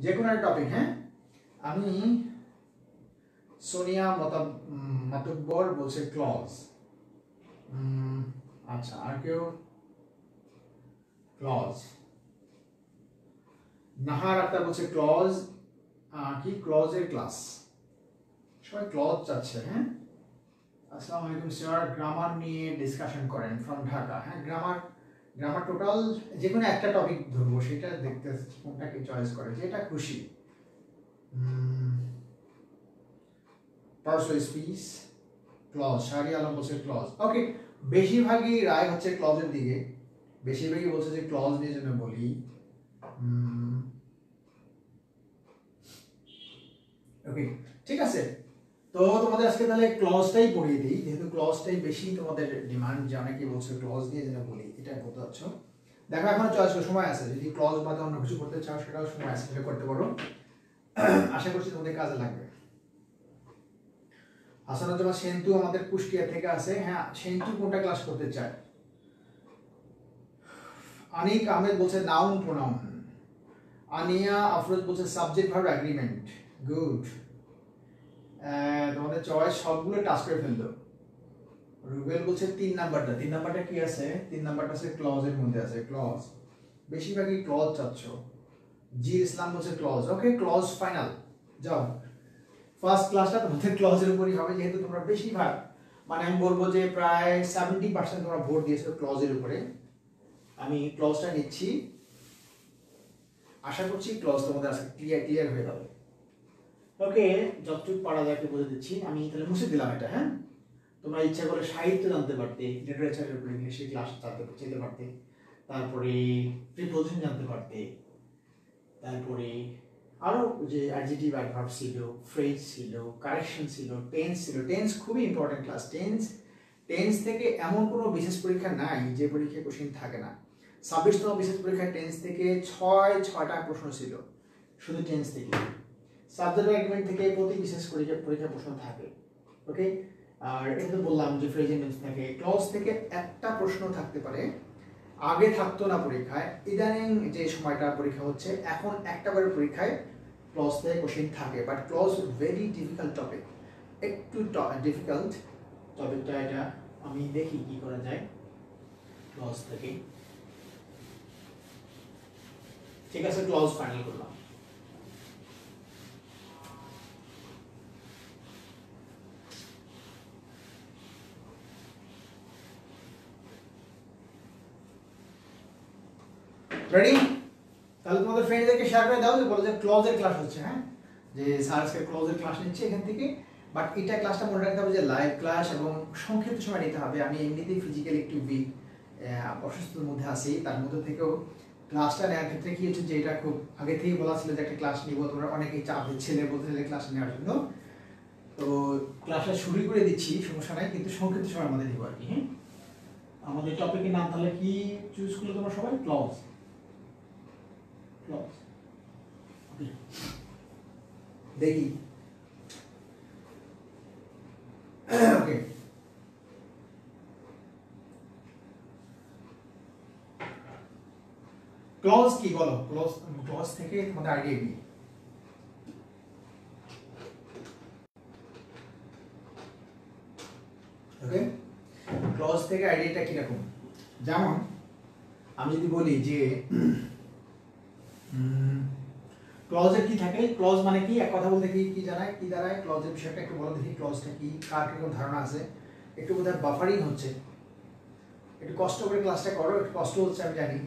যে কোনো একটা টপিক। হ্যাঁ, আমি সোনিয়া মাতুব্বর বলছে ক্লজ। আচ্ছা, আর কেউ? ক্লজ। নাহার আক্তার বলছে ক্লজ, কি ক্লজের ক্লাস, সবাই ক্লজ চাচ্ছে। হ্যাঁ, আসসালামু আলাইকুম স্যার, গ্রামার নিয়ে ডিসকাশন করেন ফ্রম ঢাকা। হ্যাঁ, গ্রামার টোটাল যে কোনো একটা টপিক ধরবো, সেটা দেখতে কোনটাকে চয়েস করে, যেটা খুশি। পার্সোনাল স্পিচ ক্লজ, শাহরি আলম বলছে ক্লজ। ওকে, বেশিরভাগই রায় হচ্ছে ক্লজের দিকে, বেশিরভাগই বলছে যে ক্লজ নিয়ে যেন বলি। ওকে, ঠিক আছে। তো তোমাদের আজকে তাহলে ক্লজটাই পড়িয়ে দিই, যেহেতু ক্লজটাই বেশি তোমাদের ডিমান্ড, যে অনেকেই বলছে ক্লজ দিয়ে যেন বলি, এটা বলতে চাচ্ছ। দেখো এখনো চয়েস সময় আছে, যদি ক্লজ বাদে অন্য কিছু করতে চাও সেটাও সময় আছে, সেটা করতে পারো। আশা করছি তোমাদের কাজে লাগবে। হাসানুজ্জামান সেন্তু আমাদের কুষ্টিয়া থেকে আছে। হ্যাঁ, সেন্তু কোনটা ক্লাস করতে চায়? আনিক আহমেদ বলছে নাউন প্রোনাউন। আনিয়া আফরোজ বলছে সাবজেক্ট ভার্ব এগ্রিমেন্ট। গুড, তোমাদের চয়েস সবগুলো টাচ করে ফেললো। রুবেল বলছে 3 নাম্বারটা। 3 নাম্বারটা কি আছে? 3 নাম্বারটা আছে ক্লজের মধ্যে আছে, ক্লজ। বেশিরভাগই ক্লজ চাচ্ছ। জি ইসলাম বলছে ক্লজ। ওকে, ক্লজ ফাইনাল। যাও, ফার্স্ট ক্লাসটা তোমাদের ক্লজের উপরই হবে, যেহেতু তোমরা বেশিরভাগ, মানে আমি বলবো যে প্রায় 70% তোমরা ভোট দিয়েছো ক্লজের উপরে। আমি ক্লজটা নিচ্ছি, আশা করছি ক্লজ তোমাদের আজকে ক্লিয়ার হয়ে যাবে। ওকে, যতটুকু পারা যায় বলে দিচ্ছি। আমি তাহলে মুছে দিলাম এটা। হ্যাঁ, তোমরা ইচ্ছা করে সাহিত্য জানতে পারতে, লিটারেচারের উপরে ইংলিশে ক্লাস যেতে পারতে, তারপরে প্রিপোজিশন জানতে পারতে, তারপরে আরও যে অ্যাডজেক্টিভ অ্যাডভার্ব ছিল, ফ্রেজ ছিল, কারেকশন ছিল, টেন্স ছিল। টেন্স খুবই ইম্পর্টেন্ট ক্লাস। টেন্স থেকে এমন কোনো বিশেষ পরীক্ষা নাই যে পরীক্ষায় কোশ্চেন থাকে না। 26তম বিশেষ পরীক্ষায় টেন্স থেকে 6টা প্রশ্ন ছিল, শুধু টেন্স থেকে। সাবজেক্ট এগ্রিমেন্ট থেকে প্রতি বিশেষ পরীক্ষা প্রশ্ন থাকে। ওকে, আর এটা বললাম যে ফ্রেজ টেন্স থেকে, ক্লজ থেকে একটা প্রশ্ন থাকতে পারে, আগে থাকতো না পরীক্ষায়, ইদানিং যে সময়টা পরীক্ষা হচ্ছে এখন একটা করে পরীক্ষায় ক্লজ থেকে কোশ্চেন থাকে। But clause very difficult topic, একটু ডিফিকাল্ট টপিকটা। এটা আমি দেখি কি করা যায় ক্লজ থেকে। ঠিক আছে, ক্লজ ফাইনাল করলাম। রেডি? তাহলে তোমাদের ফ্রেন্ডদেরকে শেয়ার করে দাও, যে বলো যে ক্লজের ক্লাস হচ্ছে। হ্যাঁ, যে স্যার আজকে ক্লজের ক্লাস নিচ্ছে এখান থেকে। বাট এটা ক্লাসটা মনে রাখতে হবে যে লাইভ ক্লাস এবং সংক্ষিপ্ত সময় নিতে হবে। আমি এমনিতেই ফিজিক্যালি একটু উইক, অসুস্থতার মধ্যে আছি, তার মধ্যে থেকেও ক্লাসটা নেওয়ার ক্ষেত্রে কি হচ্ছে যে এটা খুব আগে থেকেই বলা ছিল যে একটা ক্লাস নিব, তোমরা অনেকেই চাপ দিচ্ছিলে বলতে ক্লাস নেওয়ার জন্য। তো ক্লাসটা শুরু করে দিচ্ছি, সমস্যা নাই, কিন্তু সংক্ষিপ্ত সময়ের মধ্যে দিব আর কি। হ্যাঁ, আমাদের টপিকের নাম তাহলে কি চুজ করলে তোমরা সবাই? ক্লজ। দেখি। ওকে, ক্লজ কি বলো? ক্লজ থেকে তোমাদের আইডিয়া কি? ওকে, ক্লজ থেকে আইডিয়াটা কিরকম? যেমন আমি যদি বলি যে ক্লজের কি থাকে, ক্লজ মানে কি, এক কথা বলতে কি কি দাঁড়ায় ক্লজের বিষয়টা একটু বলো দেখি। ক্লজটা কি, কার কিরকম ধারণা আছে? একটু বোধহয় বাফারিং হচ্ছে, একটু কষ্ট করে ক্লাসটা করো, একটু কষ্ট হচ্ছে আমি জানি।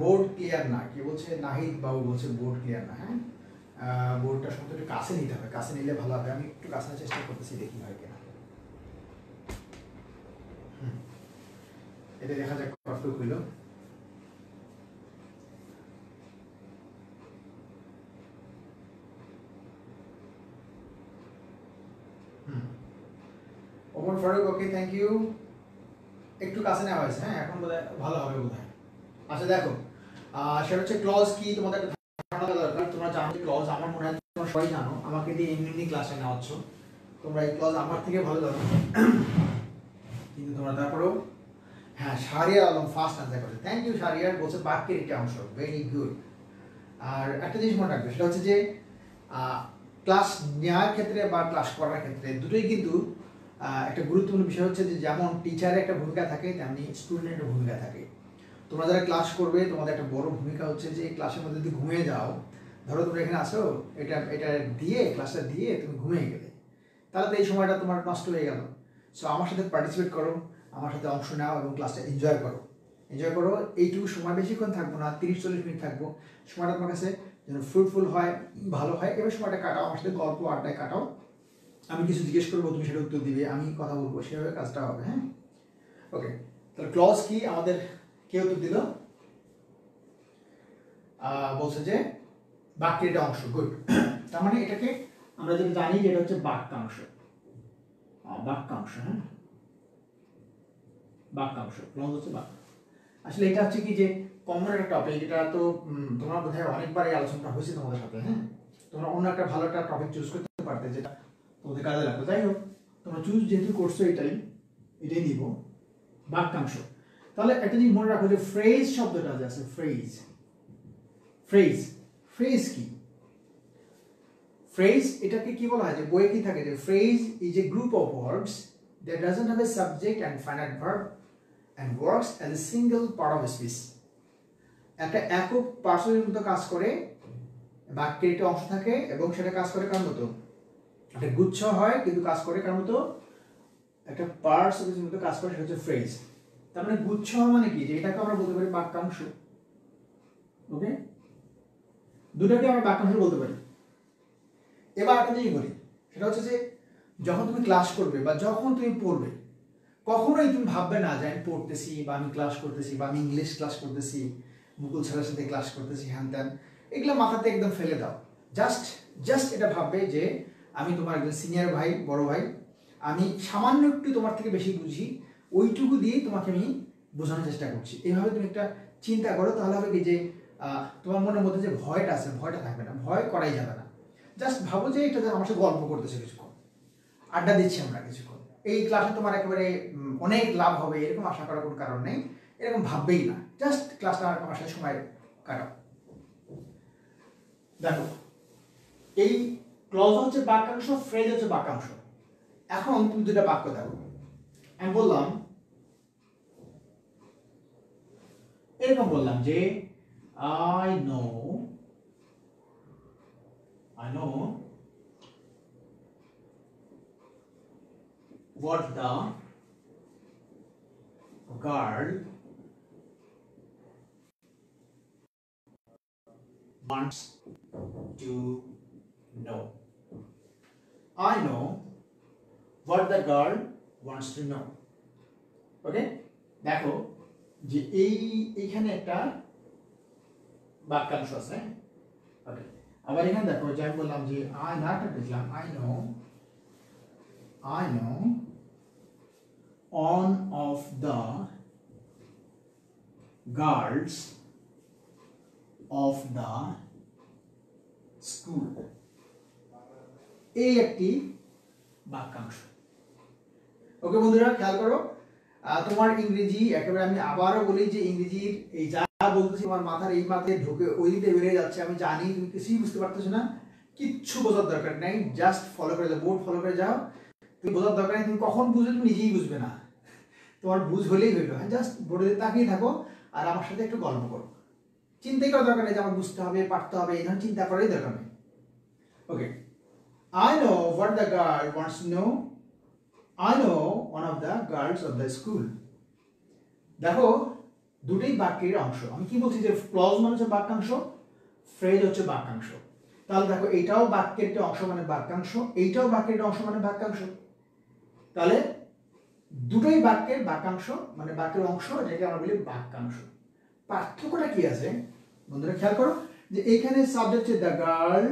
বোর্ড ক্লিয়ার না, কি বলছে? নাহিদ বাবু বলছে বোর্ড ক্লিয়ার না। হ্যাঁ, বোর্ডটা সম্ভবত একটু কাছে নিতে হবে, কাছে নিলে ভালো হবে। আমি একটু কাছে চেষ্টা করতেছি, দেখি হয় কিনা। এটা দেখা যাক কতটুকু হইল। Omar Faruk, okay thank you. একটু কাছে নেওয়া হয়েছে। হ্যাঁ, এখন বোধহয় ভালো হবে বোধহয়। আচ্ছা দেখো, সেটা হচ্ছে ক্লজ কি, তোমাদের ধারণা দরকার। তোমরা জানো ক্লজ, আমার মনে হয় তোমরা সবাই জানো, আমাকে দিয়ে এমনি ক্লাসে নেওয়াচ্ছ, তোমরা এই ক্লজ আমার থেকে ভালো জানো। কিন্তু তোমরা তারপরেও হ্যাঁ, শাহরিয়ার আলম ফার্স্ট আনসার করেছে। থ্যাংক ইউ শাহরিয়ার, বলছে বাক্যের একটা অংশ, ভেরি গুড। আর একটা জিনিস মনে রাখবে, সেটা হচ্ছে যে ক্লাস নেওয়ার ক্ষেত্রে বা ক্লাস করার ক্ষেত্রে দুটোই কিন্তু একটা গুরুত্বপূর্ণ বিষয় হচ্ছে যে যেমন টিচারের একটা ভূমিকা থাকে তেমনি স্টুডেন্টের একটা ভূমিকা থাকে। তোমরা যারা ক্লাস করবে তোমাদের একটা বড় ভূমিকা হচ্ছে যে ক্লাসের মধ্যে যদি ঘুমিয়ে যাও, ধরো তোমরা এখানে আসো, এটা দিয়ে ক্লাসটা দিয়ে তুমি ঘুমিয়ে গেলে, তাহলে তো এই সময়টা তোমার নষ্ট হয়ে গেল। সো আমার সাথে পার্টিসিপেট করো, আমার সাথে অংশ নাও এবং ক্লাসটা এনজয় করো। এইটুকু সময় বেশিক্ষণ থাকবো না, 30-40 মিনিট থাকবো। সময়টা তোমার কাছে যেন ফ্রুটফুল হয়, ভালো হয়, এবার সময়টা কাটাও, আমার সাথে গল্প আড্ডায় কাটাও। আমি কিছু জিজ্ঞেস করবো, তুমি সেটা উত্তর দিবে, আমি কথা বলবো, সেভাবে কাজটা হবে। হ্যাঁ, ওকে। তাহলে ক্লজ কি আমাদের কে উত্তর দিল? বলছে যে বাক্যের একটা অংশ। গুড। তার মানে এটাকে আমরা যেটা জানি যে এটা হচ্ছে বাক্যাংশ। বাক্যাংশ, হ্যাঁ, বাক্যাংশ। ক্লজ হচ্ছে বাক্য। আসলে এটা হচ্ছে কি যে কমন একটা টপিক, এটা তো তোমরা বোধহয় অনেকবারই আলোচনা হয়েছে তোমাদের সাথে। হ্যাঁ, তোমরা অন্য একটা ভালো একটা টপিক চুজ করতে পারতে যেটা তোমাদের কাজে লাগতো। যাই হোক, তোমরা চুজ যেহেতু করছো এটাই নিব, বাক্যাংশ। তাহলে একটা জিনিস মনে রাখো যে ফ্রেজ শব্দটা যে আছে, ফ্রেজ, ফ্রেজ, ফ্রেজ কি? ফ্রেজ এটাকে কি বলা হয়, যে বইয়ে কি থাকে, যে phrase is a group of words that doesn't have a subject and finite verb and works as a single part of a speech. একটা একক পার্সনের মতো কাজ করে, বাক্যের একটা অংশ থাকে এবং সেটা কাজ করে কার মতো, একটা গুচ্ছ হয় কিন্তু কাজ করে কার মতো, একটা পার্সনের মতো কাজ করে, সেটা হচ্ছে ফ্রেজ। তার মানে গুচ্ছ মানে কি, যে এটাকে আমরা বলতে পারি বাক্যাংশ। ওকে, দুটাকে আমরা বাক্যাংশ বলতে পারি। এবার একটা জিনিস বলি, সেটা হচ্ছে যে যখন তুমি ক্লাস করবে বা যখন তুমি পড়বে, কখনোই তুমি ভাববে না যে আমি পড়তেছি বা আমি ক্লাস করতেছি বা আমি ইংলিশ ক্লাস করতেছি, মুকুল স্যারের সাথে ক্লাস করতেছি, হ্যান ত্যান, এগুলো মাথাতে একদম ফেলে দাও। জাস্ট এটা ভাববে যে আমি তোমার একজন সিনিয়র ভাই, বড় ভাই, আমি সামান্য একটু তোমার থেকে বেশি বুঝি, ওইটুকু দিয়ে তোমাকে আমি বোঝানোর চেষ্টা করছি। এইভাবে তুমি একটা চিন্তা করো, তাহলে হবে কি যে তোমার মনের মধ্যে যে ভয়টা আছে, ভয়টা থাকবে না, ভয় করাই যাবে না। জাস্ট ভাবো যে এটা আমার সাথে গল্প করতেছে কিছুক্ষণ, আড্ডা দিচ্ছি আমরা কিছুক্ষণ, এই ক্লাসে তোমার একেবারে অনেক লাভ হবে এরকম আশা করার কোনো কারণ নেই, এরকম ভাববেই না, জাস্ট ক্লাসটা আমার সাথে সময় কাটাও। দেখো, এই ক্লজ হচ্ছে বাক্যাংশ, ফ্রেজ হচ্ছে বাক্যাংশ। এখন তুমি দুটা বাক্য দেখো, আমি বললাম, এরকম বললাম যে I know what the girl wants to know. I know what the girl wants to know. ওকে, দেখো যে এইখানে একটা বাক্যাংশ আছে। ওকে, আবার এখানে দেখো যে আমি বললাম যে নাটা লিখলাম I know one of the girls of the school, এই একটি বাক্যাংশ। ওকে বন্ধুরা, খেয়াল করো, তোমার ইংরেজি একেবারে, আমি আবারও বলি যে ইংরেজির এই যা বলতেছি তোমার মাথার এই মাথায় ঢুকে ওই দিকে বেরিয়ে যাচ্ছে, আমি জানি তুমি কিছুই বুঝতে পারতেছো না, কিচ্ছু বোঝার দরকার নেই, জাস্ট ফলো করে যাও, বোর্ড ফলো করে যাও। তুমি বোঝার দরকার নেই, তুমি কখন বুঝবে তুমি নিজেই বুঝবে না, তোমার বুঝ হলেই হইলো। হ্যাঁ, জাস্ট বোর্ডে তাকিয়ে থাকো আর আমার সাথে একটু গল্প করো, চিন্তাই করার দরকার নেই যে আমার বুঝতে হবে, পারতে হবে, এই ধরনের চিন্তা করারই দরকার নেই। ওকে, I know what the girl wants to know. I know one of the girls of the school. দেখো, দুটোই বাক্যের অংশ। আমি কি বলছি যে ক্লজ মানে হচ্ছে বাক্যাংশ, ফ্রেজ হচ্ছে বাক্যাংশ। তাহলে দেখো, এইটাও বাক্যের একটা অংশ মানে বাক্যাংশ, এইটাও বাক্যের একটা অংশ মানে বাক্যাংশ। তাহলে দুটোই বাক্যের বাক্যাংশ মানে বাক্যের অংশ, যেটাকে আমরা বলি বাক্যাংশ। পার্থক্যটা কি আছে বন্ধুরা, খেয়াল করো যে এইখানে সাবজেক্ট হচ্ছে দ্য গার্ল,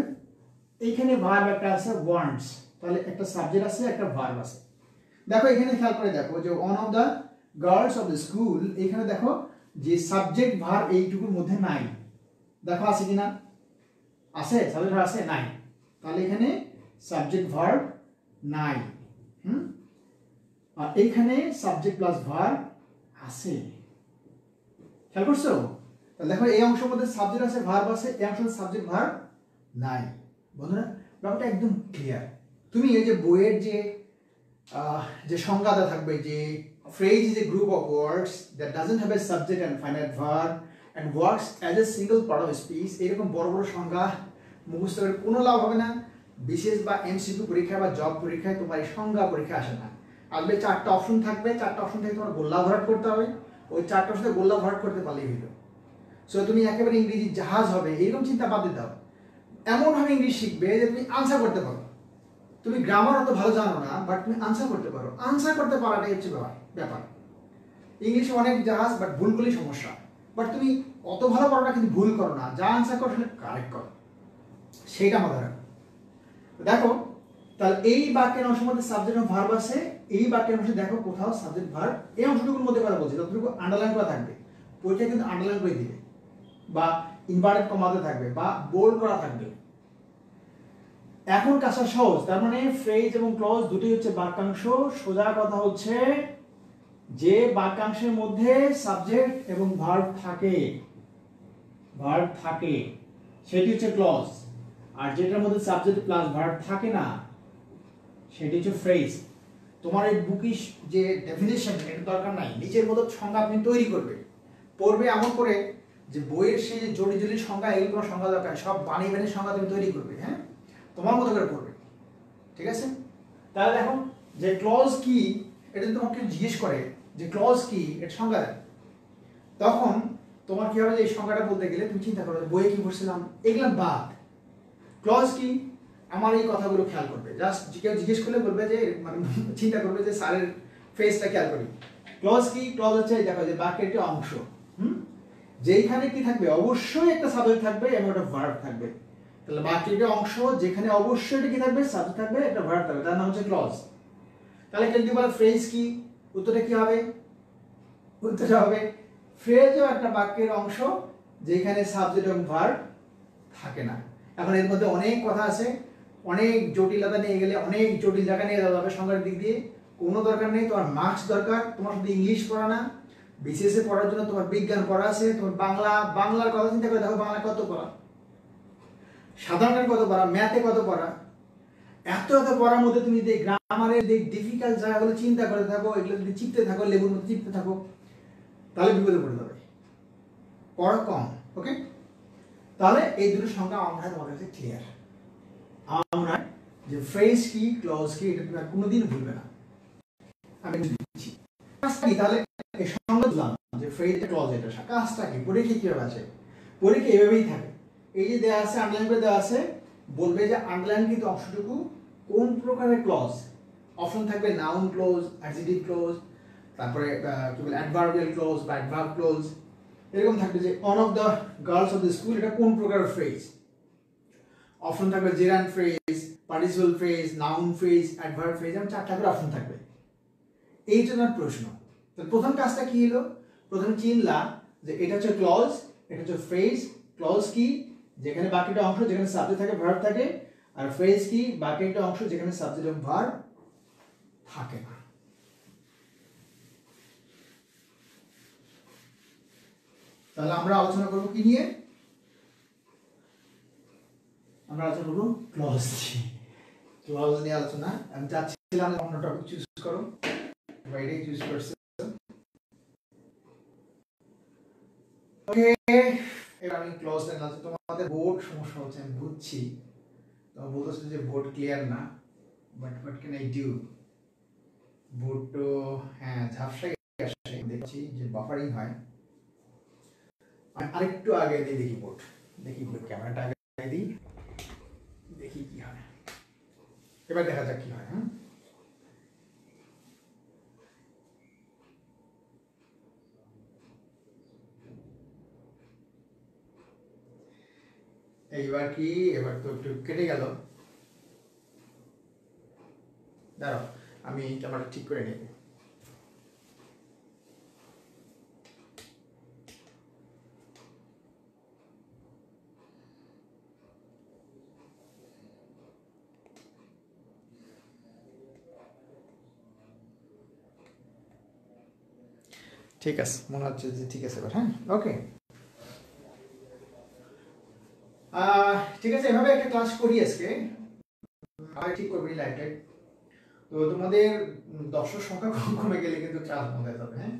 এইখানে ভার্ব একটা আছে ওয়ান্টস, তাহলে একটা সাবজেক্ট আছে একটা ভার্ব আছে। দেখো এখানে খেয়াল করে দেখো যে one of the girls of the school, এখানে দেখো যে সাবজেক্ট ভার্ব এইটুকুর মধ্যে নাই, দেখো আছে কিনা, আছে, সাবজেক্ট ভার্ব আছে, নাই, তাহলে এখানে সাবজেক্ট ভার্ব নাই। আর এইখানে সাবজেক্ট প্লাস ভার্ব আছে, খেয়াল করছো? তাহলে দেখো এই অংশের মধ্যে সাবজেক্ট আছে, ভার্ব আছে, এই অংশের মধ্যে সাবজেক্ট ভার্ব নাই। বন্ধুরা ব্যাপারটা একদম ক্লিয়ার। তুমি এই যে বইয়ের যে সংজ্ঞাটা থাকবে যে phrase is a group of words that doesn't have a subject and finite verb and works as a single part of a speech, এরকম বড় বড় সংজ্ঞা মুখস্থ করে কোনো লাভ হবে না। বিশেষ বা এমসিকিউ পরীক্ষা বা জব পরীক্ষায় তোমার এই সংজ্ঞা পরীক্ষা আসে না। আসলে 4টা অপশন থাকবে, 4টা অপশন থেকে তোমার গোল্লা ভরাট করতে হবে, ওই 4টা অপশনে গোল্লা ভরাট করতে পারলেই হলো। সো তুমি একেবারে ইংরেজি জাহাজ হবে এরকম চিন্তা বাদ দিয়ে দাও। এমনভাবে ইংলিশ শিখবে যে তুমি আনসার করতে পারো। তুমি গ্রামার অত ভালো জানো না, বাট তুমি আনসার করতে পারো। আনসার করতে পারাটাই হচ্ছে ব্যাপার। ইংলিশে অনেক জাহাজ, বাট ভুল করলেই সমস্যা। বাট তুমি অত ভালো পারো না, কিন্তু ভুল করো না, যা আনসার করো সেটা কারেক্ট করো, সেইটা মাথায় রাখো। দেখো তাহলে এই বাক্যের অংশের মধ্যে সাবজেক্ট এবং ভার্ব আছে। এই বাক্যের অংশে দেখো কোথাও সাবজেক্ট ভার্ব এই অংশটুকুর মধ্যে কথা বলছি, যতটুকু আন্ডারলাইন করা থাকবে পরীক্ষা কিন্তু আন্ডারলাইন করে দিবে, বা ইনভার্টেড কমাতে থাকবে, বা বোল্ড করা থাকবে। এখন কাজটা সহজ, তার মানে ফ্রেজ এবং ক্লজ দুটি হচ্ছে বাক্যাংশ। সোজা কথা হচ্ছে যে বাক্যাংশের মধ্যে সাবজেক্ট এবং ভার্ব থাকে সেটি হচ্ছে ক্লজ, আর যেটার মধ্যে সাবজেক্ট প্লাস ভার্ব থাকে না সেটি হচ্ছে ফ্রেজ। তোমার এই বুকিশ যে ডেফিনেশন এটা দরকার নাই, নিজের মতো সংজ্ঞা আপনি তৈরি করবে, পড়বে এমন করে যে বইয়ের সেই যে জড়ি সংজ্ঞা, এগুলো কোনো সংজ্ঞা দরকার, সব বানিয়ে সংজ্ঞা তুমি তৈরি করবে। হ্যাঁ, তোমার মতো করে পড়বে, ঠিক আছে? তাহলে দেখো যে ক্লজ কি, এটা যদি তোমাকে জিজ্ঞেস করে যে ক্লজ কি, এটা সংজ্ঞা দেয়, তখন তোমার কি হবে যে এই সংজ্ঞাটা বলতে গেলে তুমি চিন্তা করো বইয়ে কি পড়ছিলাম, এগুলো বাদ। ক্লজ কি, আমার এই কথাগুলো খেয়াল করবে, জাস্ট কেউ জিজ্ঞেস করলে বলবে যে মানে চিন্তা করবে যে স্যারের ফেসটা খেয়াল করি। ক্লজ কি, ক্লজ হচ্ছে দেখো যে বাক্যের একটি অংশ, যেখানে কি থাকবে, অবশ্যই একটা সাবজেক্ট থাকবে এবং একটা ভার্ব থাকবে। তাহলে বাক্যের একটি অংশ যেখানে অবশ্যই কি থাকবে, সাবজেক্ট থাকবে, একটা ভার্ব থাকবে, তার নাম হচ্ছে ক্লজ। তাহলে কেউ যদি বলে ফ্রেজ কি, উত্তরটা কি হবে? উত্তরটা হবে ফ্রেজও একটা বাক্যের অংশ যেখানে সাবজেক্ট এবং ভার্ব থাকে না। এখন এর মধ্যে অনেক কথা আছে, অনেক জটিলতা নিয়ে গেলে অনেক জটিল জায়গা নিয়ে যাওয়া যাবে সংজ্ঞার দিক দিয়ে, কোনো দরকার নেই। তোমার মার্কস দরকার, তোমার শুধু ইংলিশ পড়া না, বিসিএস এ পড়ার জন্য তোমার বিজ্ঞান পড়া আছে, তোমার বাংলার কথা চিন্তা করে দেখো, বাংলা কত পড়া, সাধারণের কত পড়া, ম্যাথে কত পড়া, এত পড়ার মধ্যে তুমি যদি গ্রামারের ডিফিকাল্ট জায়গাগুলো চিন্তা করে থাকো, এগুলো যদি চিপতে থাকো, লেবুর মধ্যে চিপতে থাকো, তাহলে বিপদে পড়ে যাবে, পড়া কম। ওকে, তাহলে এই দুটো সংজ্ঞা আমরা তোমাদের কাছে ক্লিয়ার। আমরা যে ফ্রেজ কি, ক্লজ কি, এটা তুমি কোনোদিন ভুলবে না। আমি দিচ্ছি কাজটা কি, তাহলে এই সংজ্ঞা দিলাম যে ফ্রেজ ক্লজ, এটা কাজটা কি, পরীক্ষা কিভাবে আছে, পরীক্ষা এভাবেই থাকে। এই যে দেওয়া আছে, আন্ডারলাইন করে দেওয়া আছে, বলবে যে আন্ডারলাইন কিন্তু অংশটুকু কোন প্রকারের ক্লজ। অপশন থাকবে নাউন ক্লজ, অ্যাডজেক্টিভ ক্লজ, তারপরে কি বলে অ্যাডভার্বিয়াল ক্লজ বা অ্যাডভার্ব ক্লজ, এরকম থাকবে যে on of the girls of the school, এটা কোন প্রকারের ফ্রেজ। অপশন থাকবে gerund phrase, participle phrase, noun phrase, adverb phrase, এবং 4টা করে অপশন থাকবে। এই জন্য প্রশ্ন। তো প্রথম কাজটা কি হলো, প্রথমে চিনলা যে এটা হচ্ছে ক্লজ, এটা হচ্ছে ফ্রেজ। ক্লজ কি, যেখানে বাকিটা অংশ যেখানে সাবজেক্ট থাকে, ভার্ব থাকে, আর ফ্রেজ কি, বাকি একটা অংশ যেখানে সাবজেক্ট এবং ভার্ব থাকে না। তাহলে আমরা আলোচনা করব কি নিয়ে, আমরা আলোচনা করব ক্লজ নিয়ে। ক্লজ নিয়ে আলোচনা। আমি চাচ্ছিলাম অন্য টপিক চুজ করো, বাইরে চুজ করছে। ওকে, এবার আমি ক্লজ নিয়ে আলোচনা। তোমাদের বোর্ড সমস্যা হচ্ছে আমি বুঝছি, তোমরা বলতেছো যে বোর্ড ক্লিয়ার না, but what can I do. Board তো হ্যাঁ ঝাপসাই আসে, দেখছি যে বাফারিং হয়। আরেকটু আগে দিয়ে দেখি বোর্ড, দেখি বোর্ড ক্যামেরাটা আগে দিই, দেখি কি হয়। এবার দেখা যাক কি হয়। হ্যাঁ, এইবার কি, এবার তো একটু কেটে গেল, দাঁড়াও আমি ক্যামেরা ঠিক করে নিই। ঠিক আছে, মনে হচ্ছে যে ঠিক আছে এবার। হ্যাঁ, ওকে, ঠিক আছে, এভাবে একটা ক্লাস করি আজকে। ঠিক করবি লাইটে। তো তোমাদের দর্শক সংখ্যা কমে গেলে কিন্তু ক্লাস বন্ধ হয়ে যাবে। হ্যাঁ,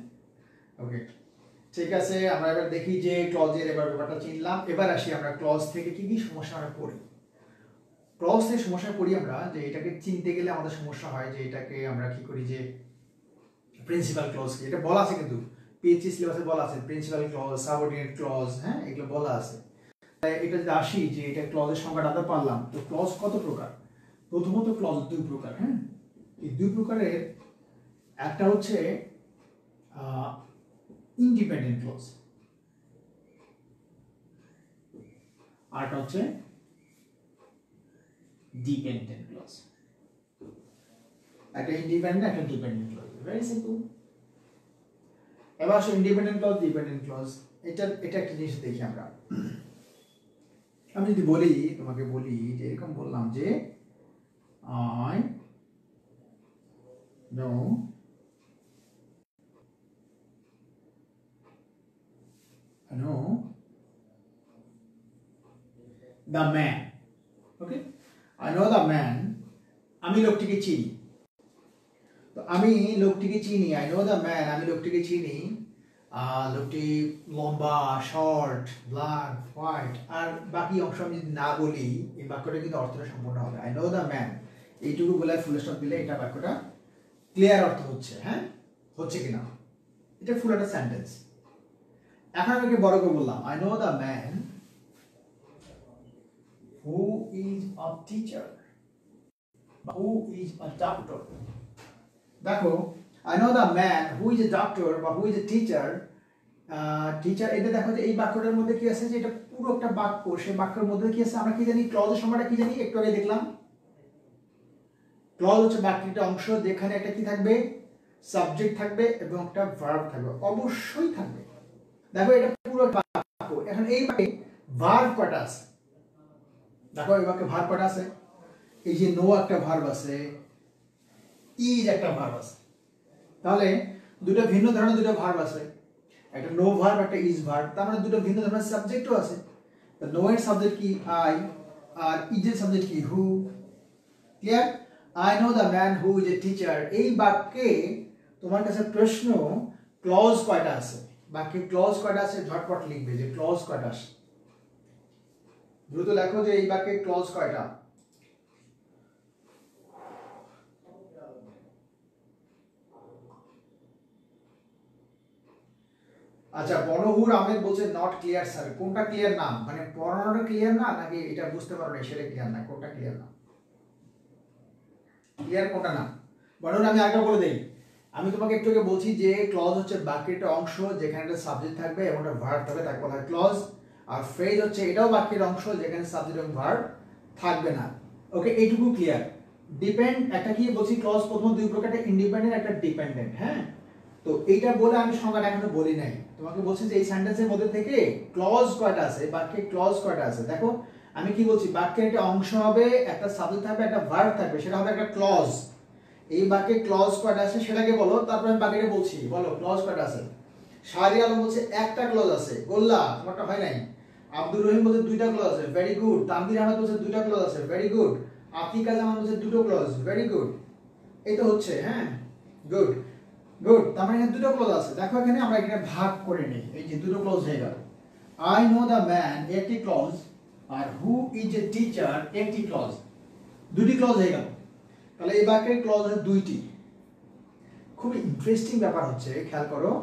ওকে, ঠিক আছে। আমরা এবার দেখি যে ক্লজের এবার ব্যাপারটা চিনলাম। এবার আসি আমরা ক্লজ থেকে কি কি সমস্যা আমরা পড়ি। ক্লজ থেকে সমস্যা পড়ি আমরা যে এটাকে চিনতে গেলে আমাদের সমস্যা হয় যে এটাকে আমরা কি করি যে প্রিন্সিপাল ক্লজ, এটা বলা আছে কিন্তু পিএইচডি সিলেবাসে বলা আছে প্রিন্সিপাল ক্লজ, সাবঅর্ডিনেট ক্লজ, হ্যাঁ, এগুলো বলা আছে। তাই এটা যদি আসি যে এটা ক্লজের সংখ্যাটা আদা পারলাম, তো ক্লজ কত প্রকার? প্রথমত ক্লজ দুই প্রকার। হ্যাঁ, এই দুই প্রকারের একটা হচ্ছে ইন্ডিপেন্ডেন্ট ক্লজ, আরটা হচ্ছে ডিপেন্ডেন্ট ক্লজ। একটা ইন্ডিপেন্ডেন্ট, একটা ডিপেন্ডেন্ট ক্লজ, ভেরি সিম্পল। এবার আসো ইন্ডিপেন্ডেন্ট ক্লজ, ডিপেন্ডেন্ট ক্লজ। এটা একটা জিনিস দেখি আমরা। আমি যদি বলি, তোমাকে বলি যে এরকম বললাম যে I know the man. Okay, I know the man. আমি লোকটিকে চিনি। তো আমি লোকটিকে চিনি, I know the man, আমি লোকটিকে চিনি। লোকটি লম্বা, শর্ট, ব্ল্যাক, হোয়াইট, আর বাকি অংশ আমি যদি না বলি এই বাক্যটা কিন্তু অর্থটা সম্পূর্ণ হবে। I know the man, এইটুকু বলে ফুল স্টপ দিলে এটা বাক্যটা ক্লিয়ার অর্থ হচ্ছে। হ্যাঁ, হচ্ছে কিনা, এটা ফুল একটা সেন্টেন্স। এখন আমি বড় করে বললাম I know the man who is a teacher, who is a doctor। দেখো, I know the man who is a doctor বা who is a teacher, teacher, এটা দেখো যে এই বাক্যটার মধ্যে কি আছে যে এটা পুরো একটা বাক্য, সেই বাক্যের মধ্যে কি আছে আমরা কি জানি, ক্লজের সংজ্ঞাটা কি জানি, একটু আগে দেখলাম। ক্লজ হচ্ছে বাক্যের একটা অংশ যেখানে একটা কি থাকবে, সাবজেক্ট থাকবে এবং একটা ভার্ব থাকবে, অবশ্যই থাকবে। দেখো এটা পুরো বাক্য। এখন এই বাক্যে ভার্ব কয়টা আছে? দেখো এই বাক্যে ভার্ব কয়টা আছে? এই যে নো একটা ভার্ব আছে, ইজ একটা ভার্ব আছে। তাহলে দুটো ভিন্ন ধরনের দুটো ভার্ব আছে, একটা নো ভার্ব, একটা ইজ ভার্ব। তার মানে দুটো ভিন্ন ধরনের সাবজেক্টও আছে। তো নো এর সাবজেক্ট কি আই, আর ইজ এর সাবজেক্ট কি who. Clear? I know the man who is a teacher. এই বাক্যে তোমার কাছে প্রশ্ন, ক্লজ কয়টা আছে? বাক্যে ক্লজ কয়টা আছে? ঝটপট লিখবে যে ক্লজ কয়টা আছে। দ্রুত লেখো যে এই বাক্যে ক্লজ কয়টা। আচ্ছা, বনহুর আহমেদ বলছে নট ক্লিয়ার স্যার। কোনটা ক্লিয়ার না? মানে পড়ানোটা ক্লিয়ার না, নাকি এটা বুঝতে পারো না সেটা ক্লিয়ার না? কোনটা ক্লিয়ার না? ক্লিয়ার কোনটা না? বনহুর, আমি আরেকটা বলে দেই। আমি তোমাকে একটু আগে বলছি যে ক্লজ হচ্ছে বাক্যের একটা অংশ যেখানে একটা সাবজেক্ট থাকবে এবং একটা ভার্ব থাকবে, তাকে বলা হয় ক্লজ। আর ফ্রেজ হচ্ছে এটাও বাক্যের অংশ যেখানে সাবজেক্ট এবং ভার্ব থাকবে না। ওকে, এইটুকু ক্লিয়ার। ডিপেন্ড একটা কি বলছি, ক্লজ প্রথম দুই প্রকার, একটা ইন্ডিপেন্ডেন্ট, একটা ডিপেন্ডেন্ট। হ্যাঁ, তো এইটা বলে আমি সংজ্ঞাটা এখনো বলি নাই। তোমাকে বলছি যে এই সেন্টেন্সের মধ্যে থেকে ক্লজ কয়টা আছে, বাক্যে ক্লজ কয়টা আছে। দেখো আমি কি বলছি, বাক্যের একটা অংশ হবে, একটা সাবজেক্ট থাকবে, একটা ভার্ব থাকবে, সেটা হবে একটা ক্লজ। এই বাক্যে ক্লজ কয়টা আছে সেটাকে বলো, তারপর আমি বাকিটা বলছি। বলো ক্লজ কয়টা আছে। শাহরি আলম বলছে একটা ক্লজ আছে। গোল্লা, তোমারটা হয় নাই। আব্দুর রহিম বলছে দুইটা ক্লজ আছে, ভেরি গুড। তানভীর আহমেদ বলছে দুইটা ক্লজ আছে, ভেরি গুড। আতিকা জামান বলছে দুটো ক্লজ, ভেরি গুড। এই তো হচ্ছে, হ্যাঁ, গুড গুড। তার মানে এখানে দুটো ক্লজ আছে। দেখো এখানে আমরা এখানে ভাগ করে নেই, এই যে দুটো ক্লজ হয়ে গেল। আই নো দ্য ম্যান একটি ক্লজ, আর হু ইজ এ টিচার একটি ক্লজ, দুটি ক্লজ হয়ে গেল। তাহলে এই বাক্যের ক্লজ হচ্ছে দুইটি। খুব ইন্টারেস্টিং ব্যাপার হচ্ছে, খেয়াল করো,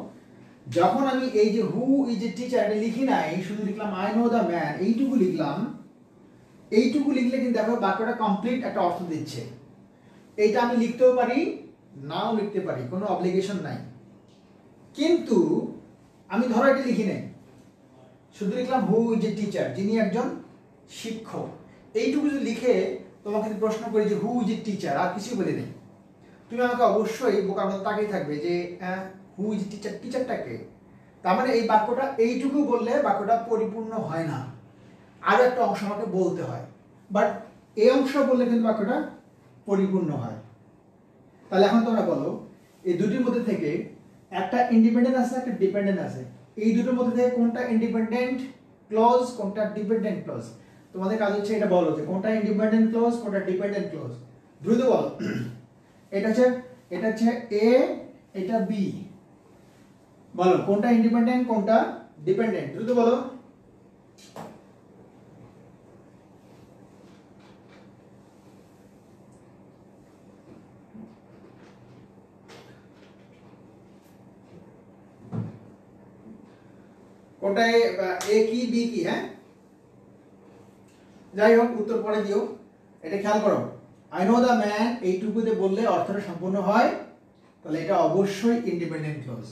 যখন আমি এই যে হু ইজ এ টিচার এটা লিখি নাই, শুধু লিখলাম আই নো দ্য ম্যান, এইটুকু লিখলাম। এইটুকু লিখলে কিন্তু দেখো বাক্যটা কমপ্লিট একটা অর্থ দিচ্ছে। এইটা আমি লিখতেও পারি, নাও লিখতে পারি, কোনো অব্লিগেশন নাই। কিন্তু আমি ধরো এটা লিখি নাই, শুধু লিখলাম হু ইজ এ টিচার, যিনি একজন শিক্ষক। এইটুকু যদি লিখে তোমাকে প্রশ্ন করি যে হু ইজ এ টিচার, আর কিছু বলি নেই, তুমি আমাকে অবশ্যই বোকার মতো তাকিয়ে থাকবে যে হু ইজ টিচার, টিচারটাকে। তার মানে এই বাক্যটা এইটুকু বললে বাক্যটা পরিপূর্ণ হয় না, আরো একটা অংশ আমাকে বলতে হয়। বাট এই অংশ বললে কিন্তু বাক্যটা পরিপূর্ণ হয়। তাহলে এখন তোমরা বলো এই দুটির মধ্যে থেকে একটা ইন্ডিপেন্ডেন্ট আছে, একটা ডিপেন্ডেন্ট আছে। এই দুটোর মধ্যে থেকে কোনটা ইন্ডিপেন্ডেন্ট ক্লজ, কোনটা ডিপেন্ডেন্ট ক্লজ? তোমাদের কাজ হচ্ছে এটা বলো যে কোনটা ইন্ডিপেন্ডেন্ট ক্লজ, কোনটা ডিপেন্ডেন্ট ক্লজ। দ্রুত বলো। এটা হচ্ছে এ, এটা বি। বলো কোনটা ইন্ডিপেন্ডেন্ট, কোনটা ডিপেন্ডেন্ট, দ্রুত বলো। কোনটা এ কি বি কি? হ্যাঁ, যাই হোক উত্তর পরে দিও। এটা খেয়াল করো, আই নো দ্য ম্যান এইটুকুতে বললে অর্থটা সম্পূর্ণ হয়, তাহলে এটা অবশ্যই ইন্ডিপেন্ডেন্ট ক্লজ।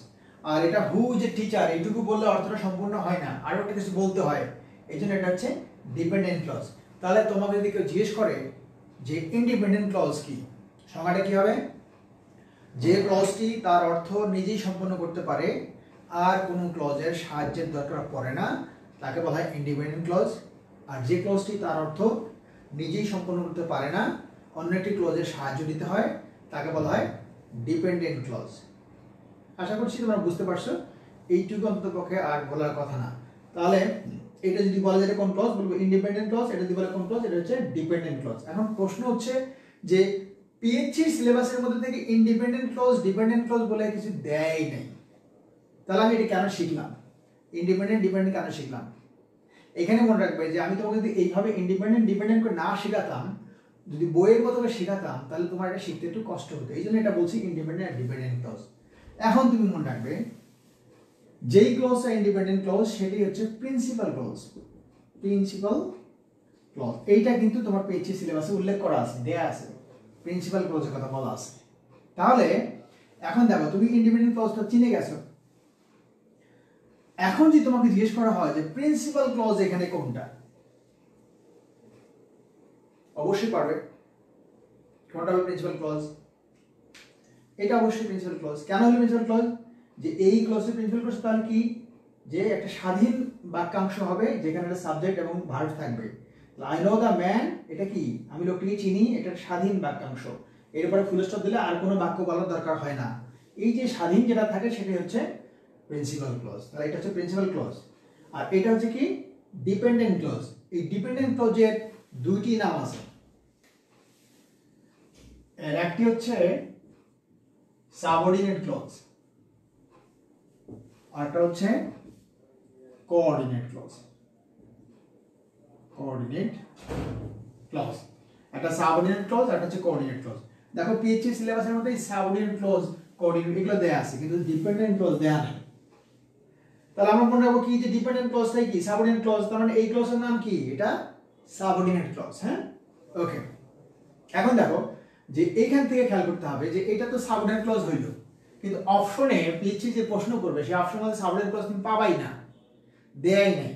আর এটা হু ইজ এ টিচার এইটুকু বললে অর্থটা সম্পূর্ণ হয় না, আরো একটা কিছু বলতে হয়, এই জন্য এটা হচ্ছে ডিপেন্ডেন্ট ক্লজ। তাহলে তোমাকে যদি কেউ জিজ্ঞেস করে যে ইন্ডিপেন্ডেন্ট ক্লজ কি, সংজ্ঞাটা কি হবে? যে ক্লজটি তার অর্থ নিজেই সম্পন্ন করতে পারে আর কোনো ক্লজের সাহায্যের দরকার পড়ে না, তাকে বলা হয় ইন্ডিপেন্ডেন্ট ক্লজ। আর যে ক্লজটি তার অর্থ নিজেই সম্পন্ন করতে পারে না, অন্য একটি ক্লজের সাহায্য নিতে হয়, তাকে বলা হয় ডিপেন্ডেন্ট ক্লজ। আশা করছি তোমরা বুঝতে পারছো, এইটুকু অন্তত পক্ষে আর বলার কথা না। তাহলে এটা যদি বলা যায় কোন ক্লজ, বলবো ইন্ডিপেন্ডেন্ট ক্লজ। এটা যদি বলে কোন ক্লজ, এটা হচ্ছে ডিপেন্ডেন্ট ক্লজ। এখন প্রশ্ন হচ্ছে যে পিএইচডি সিলেবাসের মধ্যে থেকে ইন্ডিপেন্ডেন্ট ক্লজ, ডিপেন্ডেন্ট ক্লজ বলে কিছু দেয় নাই। তাহলে আমি এটা কেন শিখলাম, ইন্ডিপেন্ডেন্ট ডিপেন্ডেন্ট কেন শিখলাম? এখানে মনে রাখবে যে আমি তোমাকে যদি এইভাবে ইন্ডিপেন্ডেন্ট ডিপেন্ডেন্ট করে না শেখাতাম, যদি বইয়ের মতো করে শেখাতাম, তাহলে তোমার এটা শিখতে একটু কষ্ট হতো। এই জন্য এটা বলছি ইন্ডিপেন্ডেন্ট আর ডিপেন্ডেন্ট ক্লজ। এখন তুমি মনে রাখবে যেই ক্লজটা ইন্ডিপেন্ডেন্ট ক্লজ সেটি হচ্ছে প্রিন্সিপাল ক্লজ। প্রিন্সিপাল ক্লজ এইটা কিন্তু তোমার পিএইচডি সিলেবাসে উল্লেখ করা আছে, দেয়া আছে, প্রিন্সিপাল ক্লজের কথা বলা আছে। তাহলে এখন দেখো তুমি ইন্ডিপেন্ডেন্ট ক্লজটা চিনে গেছো। এখন যদি তোমাকে জিজ্ঞেস করা হয় যে প্রিন্সিপাল ক্লজ এখানে কোনটা, অবশ্যই পারবে কোনটা হবে প্রিন্সিপাল ক্লজ। এটা অবশ্যই প্রিন্সিপাল ক্লজ। কেন হলো প্রিন্সিপাল ক্লজ? যে এই ক্লজের প্রিন্সিপাল ক্লজ তাহলে কি, যে একটা স্বাধীন বাক্যাংশ হবে যেখানে একটা সাবজেক্ট এবং ভার্ব থাকবে। আই নো দ্য ম্যান, এটা কি, আমি লোকটিকে চিনি, এটা স্বাধীন বাক্যাংশ। এরপরে ফুল স্টপ দিলে আর কোনো বাক্য বলার দরকার হয় না। এই যে স্বাধীন যেটা থাকে সেটাই হচ্ছে প্রিন্সিপাল ক্লজ। তাহলে এটা হচ্ছে প্রিন্সিপাল ক্লজ। আর এটা হচ্ছে কি ডিপেন্ডেন্ট ক্লজ। এই ডিপেন্ডেন্ট ক্লজের দুইটি নাম আছে। এর একটি হচ্ছে সাবঅর্ডিনেট ক্লজ, আরটা হচ্ছে কোঅর্ডিনেট ক্লজ। কোঅর্ডিনেট ক্লজ, একটা সাবঅর্ডিনেট ক্লজ আর একটা হচ্ছে কোঅর্ডিনেট ক্লজ। দেখো পিএইচডি সিলেবাসের মধ্যে এই সাবঅর্ডিনেট ক্লজ, কোঅর্ডিনেট এগুলো দেয়া আছে, কিন্তু ডিপেন্ডেন্ট ক্লজ দেয়া নেই। তাহলে আমরা মনে রাখবো কি, যে ডিপেন্ডেন্ট ক্লজটাই কি, সাবঅর্ডিনেট ক্লজ। তার মানে এই ক্লজের নাম কি, এটা সাবঅর্ডিনেট ক্লজ। হ্যাঁ, ওকে। এখন দেখো যে এইখান থেকে খেয়াল করতে হবে যে এটা তো সাবঅর্ডিনেট ক্লজ হইল, কিন্তু অপশনে পিএইচডি যে প্রশ্ন করবে সেই অপশনের মধ্যে সাবঅর্ডিনেট ক্লজ তুমি পাবাই না, দেয়াই নাই।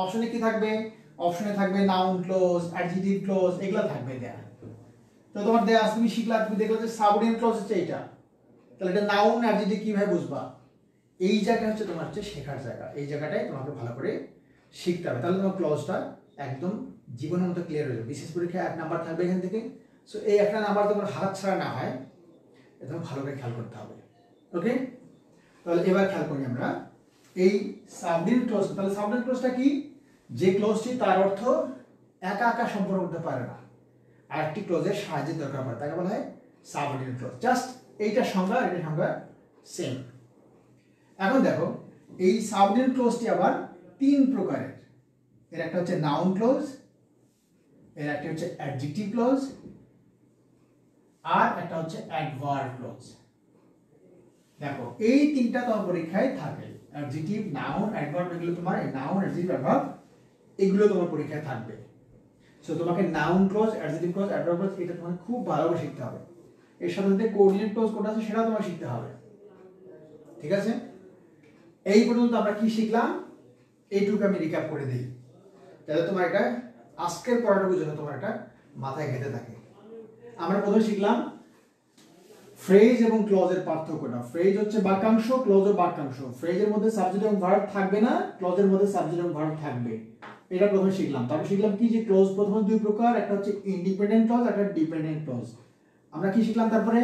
অপশনে কি থাকবে, অপশনে থাকবে নাউন ক্লজ, অ্যাডজেক্টিভ ক্লজ, এগুলা থাকবে দেয়া। তো তোমার দেয়া আছে, তুমি শিখলা, তুমি দেখলে যে সাবঅর্ডিনেট ক্লজ হচ্ছে এইটা, তাহলে এটা নাউন অ্যাডজেক্টিভ কিভাবে বুঝবা? এই জায়গা হচ্ছে তোমার হচ্ছে শেখার জায়গা, এই জায়গাটাই তোমাকে ভালো করে শিখতে হবে। তাহলে তোমার ক্লজটা একদম জীবনের মতো ক্লিয়ার হয়ে যাবে। বিশেষ পরীক্ষায় 1 নাম্বার থাকবে এখান থেকে। সো এই একটা নাম্বার তোমার হাত ছাড়া না হয়, এটা ভালো করে খেয়াল করতে হবে। ওকে, তাহলে এবার খেয়াল করি আমরা এই সাবঅর্ডিনেট ক্লজ। তাহলে সাবঅর্ডিনেট ক্লজটা কি, যে ক্লজটি তার অর্থ একা একা সম্পন্ন করতে পারে না, আরেকটি ক্লজের সাহায্যের দরকার পড়ে, তাকে বলা হয় সাবঅর্ডিনেট ক্লজ। জাস্ট এইটা সংজ্ঞা, এটা সংজ্ঞা সেম। এখন দেখো এই সাবঅর্ডিনেট ক্লজটি আবার 3 প্রকারের। এর একটা হচ্ছে নাউন ক্লজ, এর একটা হচ্ছে অ্যাডজেক্টিভ ক্লজ, আর একটা হচ্ছে অ্যাডভার্ব ক্লজ। দেখো এই তিনটা তোমার পরীক্ষায় থাকে, অ্যাডজেক্টিভ, নাউন, অ্যাডভার্ব, এগুলো তোমার নাউন, অ্যাডজেক্টিভ, অ্যাডভার্ব এগুলো তোমার পরীক্ষায় থাকবে। সো তোমাকে noun clause, adjective clause, adverb clause এটা তোমাকে খুব ভালোভাবে শিখতে হবে। এর সাথে সাথে কোঅর্ডিনেট ক্লজ কোনটা আছে সেটা তোমাকে শিখতে হবে। ঠিক আছে, এই পর্যন্ত আমরা কি শিখলাম এইটুকু আমি রিক্যাপ করে দিই, যাতে তোমার এটা আজকের পড়াটুকু যেন তোমার এটা মাথায় গেঁথে থাকে। আমরা প্রথমে শিখলাম ফ্রেজ এবং ক্লজের পার্থক্যটা। ফ্রেজ হচ্ছে বাক্যাংশ, ক্লজ ও বাক্যাংশ। ফ্রেজের মধ্যে সাবজেক্ট এবং ভার্ব থাকবে না, ক্লজের মধ্যে সাবজেক্ট এবং ভার্ব থাকবে। এটা প্রথমে শিখলাম। তারপর শিখলাম কি, যে ক্লজ প্রথমে 2 প্রকার, একটা হচ্ছে ইন্ডিপেন্ডেন্ট ক্লজ, একটা ডিপেন্ডেন্ট ক্লজ। আমরা কি শিখলাম তারপরে,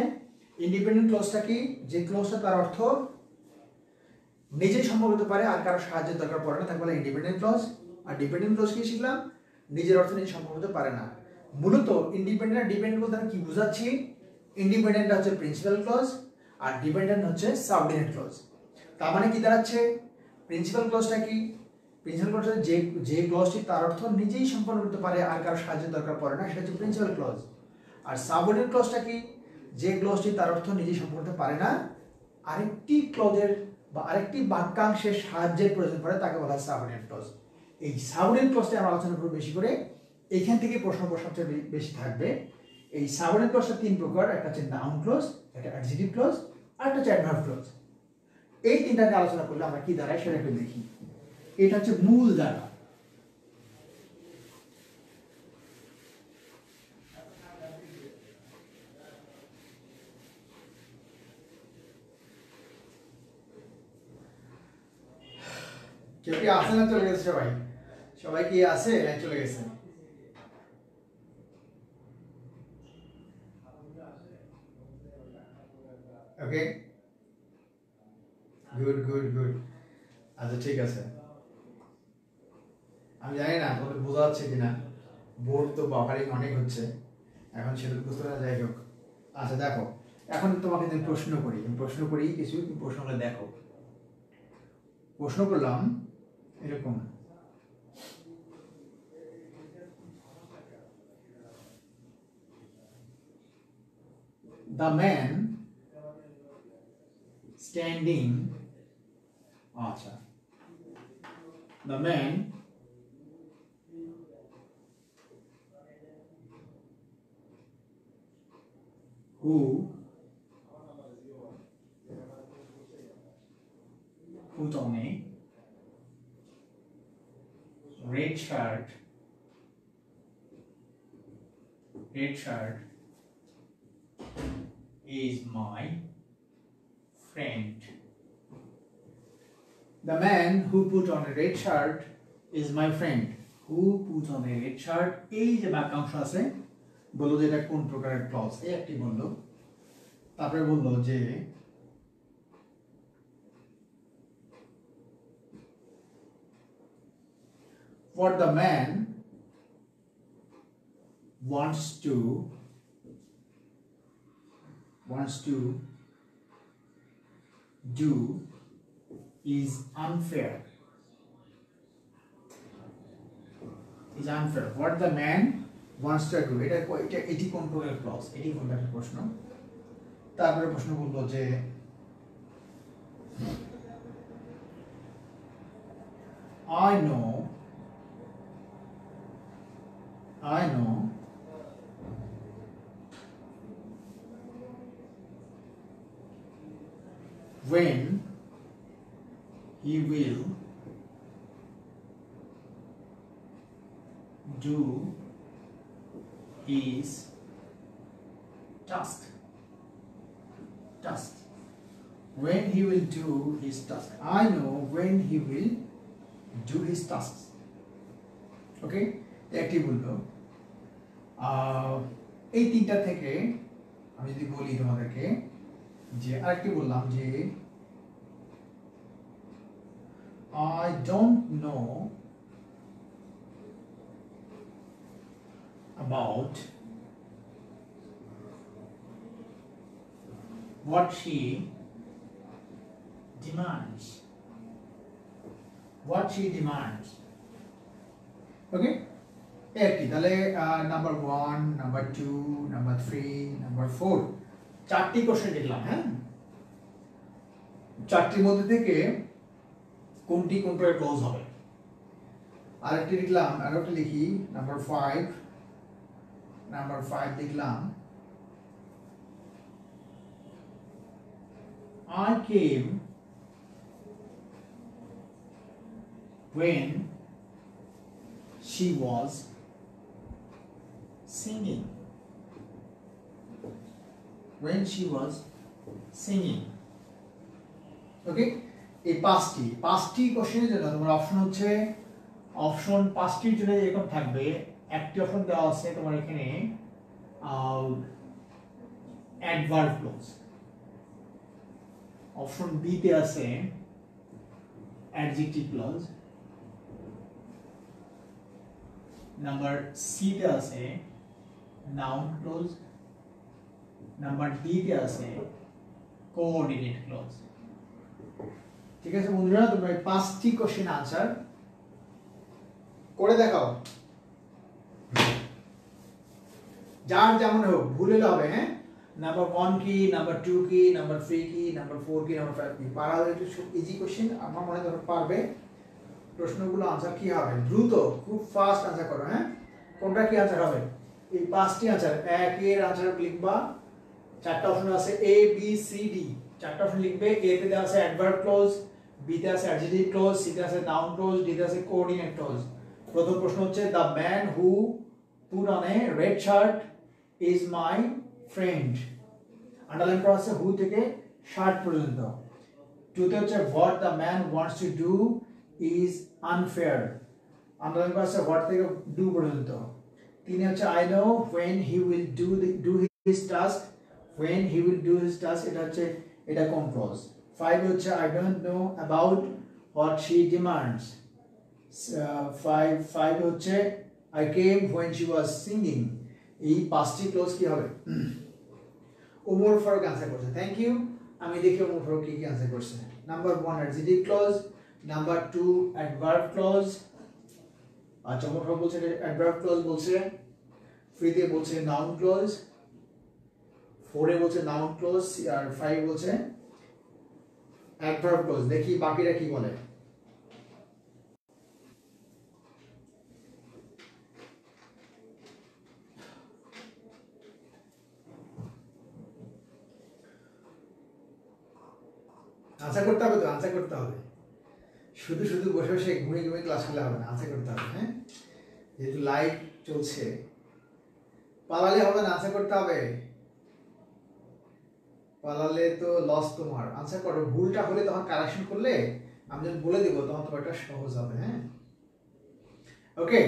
ইন্ডিপেন্ডেন্ট ক্লজটা কি, যে ক্লজটা তার অর্থ নিজেই সম্ভব হতে পারে, আর কারো সাহায্যের দরকার পড়ে না, তাকে বলে ইন্ডিপেন্ডেন্ট ক্লজ। আর ডিপেন্ডেন্ট ক্লজ কি শিখলাম? নিজের অর্থে নিজে সম্ভব হতে পারে না। মূলত ইন্ডিপেন্ডেন্ট ডিপেন্ডেন্ট বলতে আমি কি বুঝাচ্ছি? ইন্ডিপেন্ডেন্ট হচ্ছে প্রিন্সিপাল ক্লজ আর ডিপেন্ডেন্ট হচ্ছে সাবঅর্ডিনেট ক্লজ। তার মানে কি দাঁড়াচ্ছে? প্রিন্সিপাল ক্লজটা কি? প্রিন্সিপাল ক্লজ যে যে ক্লজটি তার অর্থ নিজেই সম্পন্ন করতে পারে, আর কারো সাহায্যের দরকার পড়ে না, সেটা হচ্ছে প্রিন্সিপাল ক্লজ। আর সাবঅর্ডিনেট ক্লজটা কি? যে ক্লজটি তার অর্থ নিজেই সম্পন্ন করতে পারে না, আরেকটি ক্লজের বা আরেকটি বাক্যাংশের সাহায্যের প্রয়োজন পড়ে, তাকে বলা হয় সাবঅর্ডিনেট ক্লজ। এই সাবঅর্ডিনেট ক্লজটা আমরা আলোচনা করব বেশি করে, এইখান থেকে প্রশ্ন সবচেয়ে বেশি থাকবে। এই সাবঅর্ডিনেট ক্লজটা তিন প্রকার, একটা হচ্ছে নাউন ক্লজ, একটা অ্যাডজেক্টিভ ক্লজ, আর একটা হচ্ছে অ্যাডভার্ব ক্লজ। এই তিনটা নিয়ে আলোচনা করলে আমরা কি দাঁড়ায় সেটা একটু দেখি। এটা হচ্ছে মূল ধারা। কেউ কি আসে না চলে গেছে? সবাই সবাই কি আছে না চলে গেছে? ওকে, গুড গুড গুড। আচ্ছা ঠিক আছে, আমি জানি না তোমাদের বোঝা যাচ্ছে কিনা, বোর্ড তো বাফারিং অনেক হচ্ছে এখন, সেটা বুঝতে না, যাই হোক। আচ্ছা দেখো, এখন তোমাকে যদি প্রশ্ন করি, প্রশ্ন করি কিছু, প্রশ্নগুলো দেখো। প্রশ্ন করলাম এরকম, the man standing, আচ্ছা, the man who put on a red shirt is my friend. The man who put on a red shirt is my friend. Who put on a red shirt, এই যে বাক্যাংশ আছে, বললো যে এটা কোন প্রকারের ক্লজ, এই একটি বললো। তারপরে বললো যে what the man wants to do is unfair. What the man wants to do, এটা এটি কোন প্রকারের ক্লজ, এটি কোন একটা প্রশ্ন। তারপরে প্রশ্ন বললো যে I know when he will do his task. When he will do his task. I know when he will do his tasks. Okay, একটি বললো। এই তিনটা থেকে আমি যদি বলি তোমাদেরকে, যে আরেকটি বললাম যে I don't know about what she demands. Okay, একটি, তাহলে নাম্বার 1, নাম্বার 2, নাম্বার 3, নাম্বার 4, চারটি কোশ্চেন দেখলাম। হ্যাঁ, চারটির মধ্যে থেকে কোনটি কোন প্রকার ক্লোজ হবে। আরেকটি লিখলাম, আরেকটা লিখি, নাম্বার 5 লিখলাম, I came when she was singing. ওকে, এই পাঁচটি কোশ্চেনের জন্য তোমার অপশন হচ্ছে, অপশন পাঁচটির জন্য এরকম থাকবে। একটি অপশন দেওয়া আছে তোমার এখানে অ্যাডভার্ব ক্লজ, অপশন বি তে আছে অ্যাডজেক্টিভ ক্লজ, নাম্বার সি তে আছে নাউন ক্লজ, নাম্বার ডি তে আছে কোঅর্ডিনেট ক্লজ। ঠিক আছে বন্ধুরা, তোমরা এই 5টি কোশ্চেন আনসার করে দেখাও, যার যেমন হোক, ভুল হলে হবে। হ্যাঁ, নাম্বার 1 কি, নাম্বার 2 কি, নাম্বার 3 কি, নাম্বার 4 কি, নাম্বার 5 কি, পারা হলে একটু ইজি কোশ্চেন, আমার মনে হয় পারবে। প্রশ্নগুলো আনসার কি হবে, দ্রুত খুব ফাস্ট আনসার করো। হ্যাঁ, কোনটা কি আনসার হবে, এই 5টি আনসার, 1 এর আনসার লিখবা, 4টা অপশন আছে এ বি সি ডি, 4টা অপশন লিখবে। এ তে দেওয়া আছে অ্যাডভার্ব ক্লজ, বি তে আছে অ্যাডজেক্টিভ ক্লজ, সি তে আছে নাউন ক্লজ, ডি তে আছে কোঅর্ডিনেট ক্লজ। প্রথম প্রশ্ন হচ্ছে the man who put on a red shirt is my friend, underline করা আছে হু থেকে শার্ট পর্যন্ত। 2 তে হচ্ছে what the man wants to do is unfair, underline করা আছে হোয়াট থেকে ডু পর্যন্ত। 3 হচ্ছে I know when he will do his task, when he will do his task, এটা হচ্ছে এটা কোন ক্লজ। 5 হচ্ছে I don't know about what she demands, 5 হচ্ছে I came when she was singing। এই 5টি ক্লজ কি হবে, ওমর ফারুক आंसर করছে। থ্যাংক ইউ, আমি দেখি ওমর ফারুক কি आंसर করছে। Number 1 adjective clause, number 2 adverb clause, আচ্ছা ওমর ফারুক বলছে অ্যাডভার্ব ক্লজ বলছে, 3 তে বলছে নাউন ক্লজ, 4 এ বলছে নাউন ক্লজ, আর 5 বলছে অ্যাডভার্ব ক্লজ। দেখি বাকিরা কি বলে। আনসার করতে হবে তো, আনসার করতে হবে, শুধু শুধু বসে বসে ঘুমিয়ে ঘুমিয়ে ক্লাস করলে হবে না, আনসার করতে হবে। হ্যাঁ, যেহেতু লাইভ চলছে, পালালে হবে না, আনসার করতে হবে, পালালে তো লস তোমার। আনসার করো, ভুলটা হলে তখন কারেকশন করলে আমি যখন বলে দেবো তখন তোমার একটা সহজ হবে। হ্যাঁ, okay.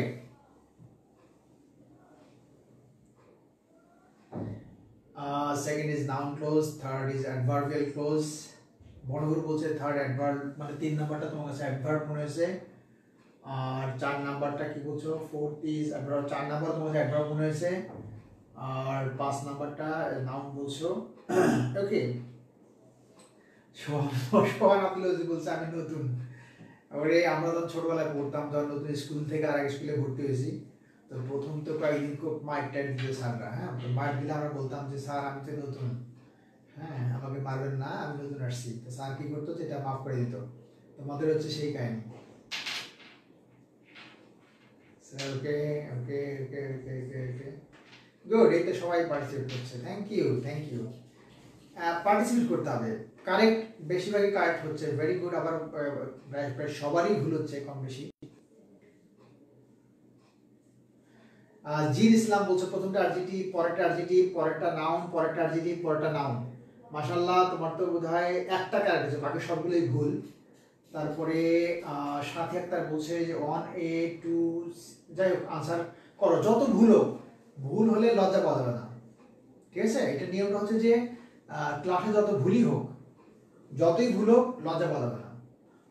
Second is noun clause, third is adverbial clause. বড়গুরু বলছে থার্ড অ্যাডভার্ব, মানে 3 নাম্বারটা তোমার কাছে অ্যাডভার্ব মনে হয়েছে, আর 4 নাম্বারটা কি বলছো, ফোর্থ ইজ অ্যাডভার্ব, 4 নাম্বার তোমার কাছে অ্যাডভার্ব মনে হয়েছে, আর 5 নাম্বারটা নাউন বলছো। ওকে, সবাই আপনি বলছে আমি নতুন, ওরে আমরা যখন ছোটবেলায় পড়তাম, যখন নতুন স্কুল থেকে আর এক স্কুলে ভর্তি হয়েছি, তো প্রথম তো কয়েকদিন খুব মাইক টাইট দিল স্যাররা। হ্যাঁ, মাইক দিলে আমরা বলতাম যে স্যার আমি তো নতুন, হ্যাঁ আমাকে মারবেন না, আমি নতুন আসছি। তো স্যার কি করতো, যেটা মাফ করে দিত। তোমাদের হচ্ছে সেই কাহিনী। ওকে ওকে ওকে ওকে ওকে ওকে গুড, এই তো সবাই পার্টিসিপেট করছে, thank you thank you. Participate করতে হবে, কারেক্ট বেশিরভাগই কারেক্ট হচ্ছে, ভেরি গুড। আবার প্রায় সবারই ভুল হচ্ছে কম বেশি। জির ইসলাম বলছে প্রথমটা অ্যাডজেক্টিভ, পরেরটা অ্যাডজেক্টিভ, পরেরটা নাউন, পরেরটা অ্যাডজেক্টিভ, পরেরটা নাউন। মাশাআল্লাহ, তোমার তো বোধহয় একটা কারেক্ট হচ্ছে, বাকি সবগুলোই ভুল। তারপরে সাথী আক্তার বলছে যে 1 A 2, যাই হোক আনসার করো, যত ভুল হলে লজ্জা পাওয়া যাবে না, ঠিক আছে। এটা নিয়মটা হচ্ছে যে ক্লাসে যত ভুলই হোক, যতই ভুল হোক লজ্জা পাওয়া যাবে না,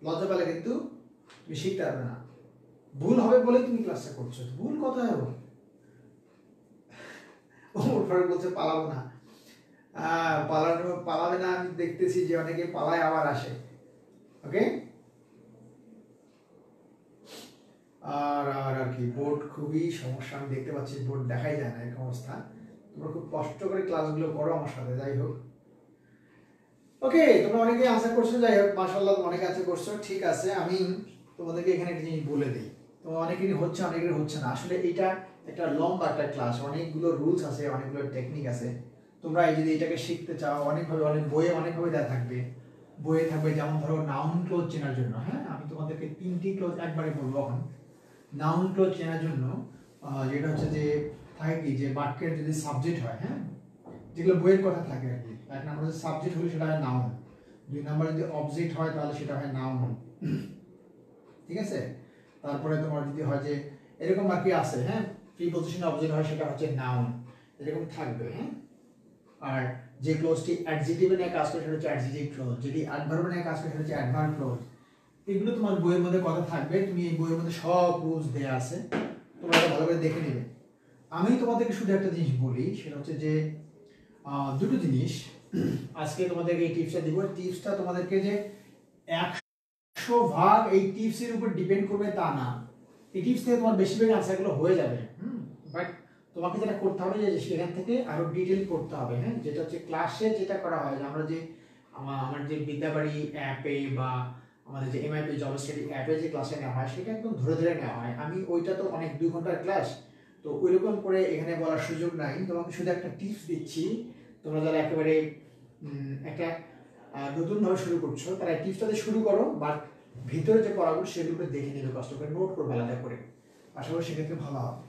লজ্জা পেলে কিন্তু তুমি শিখতে পারবে না। ভুল হবে বলে তুমি ক্লাসটা করছো, ভুল কোথায় হবে। ওমর ফারুক বলছে পালাবো না, পালাবে না, আমি দেখতেছি যে অনেকে পালায় আবার আসে। ওকে, আর আর আর কি বোর্ড খুবই সমস্যা, আমি দেখতে পাচ্ছি বোর্ড দেখাই যায় না এরকম অবস্থা। তোমরা খুব কষ্ট করে ক্লাসগুলো করো আমার সাথে, যাই হোক। ওকে, তোমরা অনেকে আনসার করছো, যাই হোক মাশাআল্লাহ অনেকে আনসার করছো, ঠিক আছে। আমি তোমাদেরকে এখানে একটা জিনিস বলে দিই, তো অনেকেরই হচ্ছে অনেকেরই হচ্ছে না। আসলে এটা একটা লম্বা একটা ক্লাস, অনেকগুলো রুলস আছে, অনেকগুলো টেকনিক আছে। তোমরা এই যদি এটাকে শিখতে চাও, অনেকভাবে অনেক বইয়ে অনেকভাবে দেওয়া থাকবে। বইয়ে থাকবে যেমন ধরো নাউন ক্লোজ চেনার জন্য, হ্যাঁ আমি তোমাদেরকে 3টি ক্লোজ একবারে বলবো এখন। নাউন ক্লোজ চেনার জন্য যেটা হচ্ছে যে থাকে কি, যে বাক্যের যদি সাবজেক্ট হয়, হ্যাঁ যেগুলো বইয়ের কথা থাকে আর কি, 1 নম্বর যদি সাবজেক্ট হলে সেটা হয় নাউন, 2 নম্বর যদি অবজেক্ট হয় তাহলে সেটা হয় নাউন, ঠিক আছে। তারপরে তোমার যদি হয় যে এরকম আর কি আছে, হ্যাঁ প্রিপজিশন অবজেক্ট হয় সেটা হচ্ছে নাউন, এরকম থাকবে। হ্যাঁ, আর যে ক্লোজটি অ্যাডজেক্টিভে নিয়ে কাজ করে সেটা হচ্ছে অ্যাডজেক্টিভ ক্লোজ, যেটি অ্যাডভার্বে নিয়ে কাজ করে সেটা হচ্ছে অ্যাডভার্ব ক্লোজ। এগুলো তোমার বইয়ের মধ্যে কথা থাকবে, তুমি এই বইয়ের মধ্যে সব রুলস দেয়া আছে, তোমরা এটা ভালো করে দেখে নেবে। আমি তোমাদেরকে শুধু একটা জিনিস বলি, সেটা হচ্ছে যে দুটো জিনিস আজকে তোমাদেরকে এই টিপসটা দিব। টিপসটা তোমাদেরকে যে 100% এই টিপসের উপর ডিপেন্ড করবে তা না, এই টিপস থেকে তোমার বেশিরভাগ আনসারগুলো হয়ে যাবে। বাট তোমাকে যেটা করতে হবে যে সেখান থেকে আরো ডিটেল করতে হবে। হ্যাঁ, যেটা হচ্ছে ক্লাসে যেটা করা হয়, যে আমরা যে আমার যে বিদ্যাবাড়ি অ্যাপে বা আমাদের যে এমআইপি জব স্টাডি অ্যাপে যে ক্লাসে নেওয়া হয় সেটা একদম ধরে ধরে নেওয়া হয়। আমি ওইটা তো অনেক 2 ঘন্টার ক্লাস, তো ওইরকম করে এখানে বলার সুযোগ নাই। তোমাকে শুধু একটা টিপস দিচ্ছি, তোমরা যারা একেবারে একটা নতুনভাবে শুরু করছো তারা এই টিপসটাতে শুরু করো, বাট ভিতরে যে পড়াগুলো সেগুলো দেখে নেবে, কষ্ট করে নোট করবে আলাদা করে, আশা করি সেক্ষেত্রে ভালো হবে।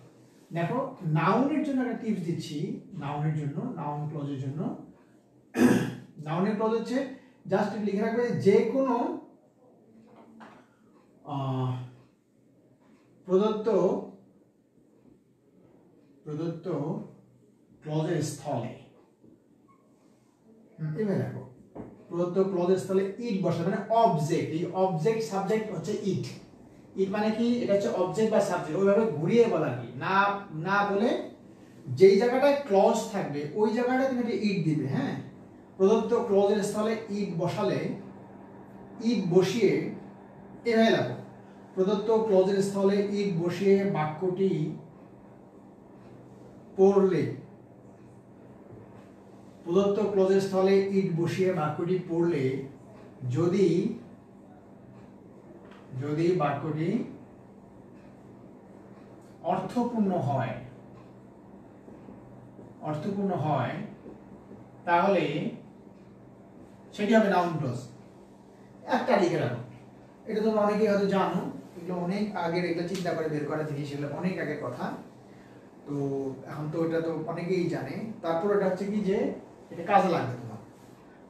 দেখো, নাউনের জন্য একটা টিপস দিচ্ছি। নাউনের জন্য, নাউন ক্লজের জন্য, নাউনের ক্লজ হচ্ছে জাস্ট লিখে রাখবে যে কোনো প্রদত্ত ক্লজের স্থলে, এভাবে রাখো, প্রদত্ত ক্লজের স্থলে ইট বসে, মানে অবজেক্ট, এই অবজেক্ট সাবজেক্ট হচ্ছে ইট। ইট মানে কি, এটা হচ্ছে অবজেক্ট বা সাবজেক্ট, ওইভাবে ঘুরিয়ে বলা কি না, না বলে যেই জায়গাটায় ক্লজ থাকবে ওই জায়গাটায় তুমি একটা ইট দিবে। হ্যাঁ, প্রদত্ত ক্লজের স্থলে ইট বসালে, ইট বসিয়ে এভাবে লাগো, প্রদত্ত ক্লজের স্থলে ইট বসিয়ে বাক্যটি পড়লে, প্রদত্ত ক্লজের স্থলে ইট বসিয়ে বাক্যটি পড়লে যদি বাক্যটি অর্থপূর্ণ হয় তাহলে সেটি হবে নাউন ক্লজ। একটা লিখে রাখো, এটা তোমরা অনেকেই হয়তো জানো, এগুলো অনেক আগের, এগুলো চিন্তা করে বের করা জিনিস, এগুলো অনেক আগের কথা, তো এখন তো এটা তো অনেকেই জানে। তারপর এটা হচ্ছে কি যে এটা কাজে লাগবে তোমার।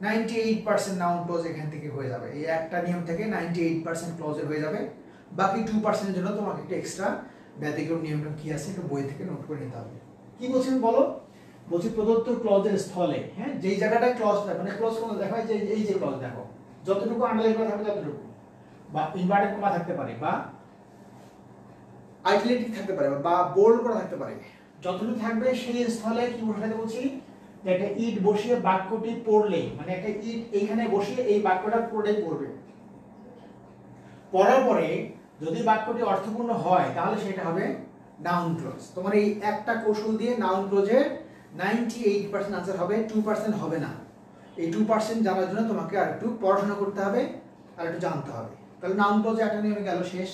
98% নাউন ক্লজ এখান থেকে হয়ে যাবে, এই একটা নিয়ম থেকে 98% ক্লজের হয়ে যাবে। বাকি 2% এর জন্য তোমাকে একটা এক্সট্রা ব্যতিক্রম নিয়মটা কি আছে একটু বই থেকে নোট করে নিতে হবে। কি বলছেন বলো? বলছি প্রদত্ত ক্লজের স্থলে, হ্যাঁ, যেই জায়গাটায় ক্লজ থাকে, মানে ক্লজ কোন দেখায় যে এই যে ক্লজ দেখো, যতটুকু আন্ডারলাইন করা থাকবে ততটুকু, বা ইনভার্টেড কমা থাকতে পারে, বা আইটালিক থাকতে পারে, বা বোল্ড করা থাকতে পারে, যতটুকু থাকবে সেই স্থলে কি বসাতে বলছি, যে একটা ইট বসিয়ে বাক্যটি পড়লে, মানে একটা ইট এইখানে বসিয়ে এই বাক্যটা পড়বে, পড়ার পরে যদি বাক্যটি অর্থপূর্ণ হয় তাহলে সেটা হবে নাউন ক্লজ। তোমার এই একটা কৌশল দিয়ে নাউন ক্লজের 98% আনসার হবে, 2% হবে না। এই 2% জানার জন্য তোমাকে আর একটু পড়াশোনা করতে হবে, আর একটু জানতে হবে। তাহলে নাউন ক্লজে একটা নিয়মে গেল শেষ।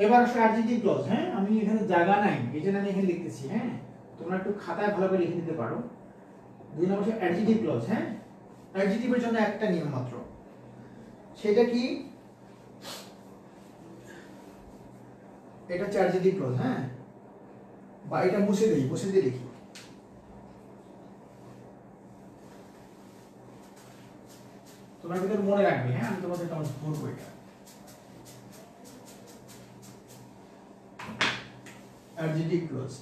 এবার আসলে অ্যাডজেক্টিভ ক্লজ। হ্যাঁ, আমি এখানে জায়গা নাই, এই জন্য আমি এখানে লিখতেছি। হ্যাঁ, তোমরা একটু খাতায় ভালো করে লিখে দিতে পারো। 2 নম্বর হচ্ছে অ্যাডজেক্টিভ ক্লজ। হ্যাঁ, অ্যাডজেক্টিভের জন্য একটা নিয়ম মাত্র, সেটা কি, এটা হচ্ছে অ্যাডজেক্টিভ ক্লজ। হ্যাঁ, বা এটা মুছে দিয়ে লিখি, তোমরা কিন্তু মনে রাখবে। হ্যাঁ, আমি তোমাদের ধরবো এটা। অ্যাডজেক্টিভ ক্লজ,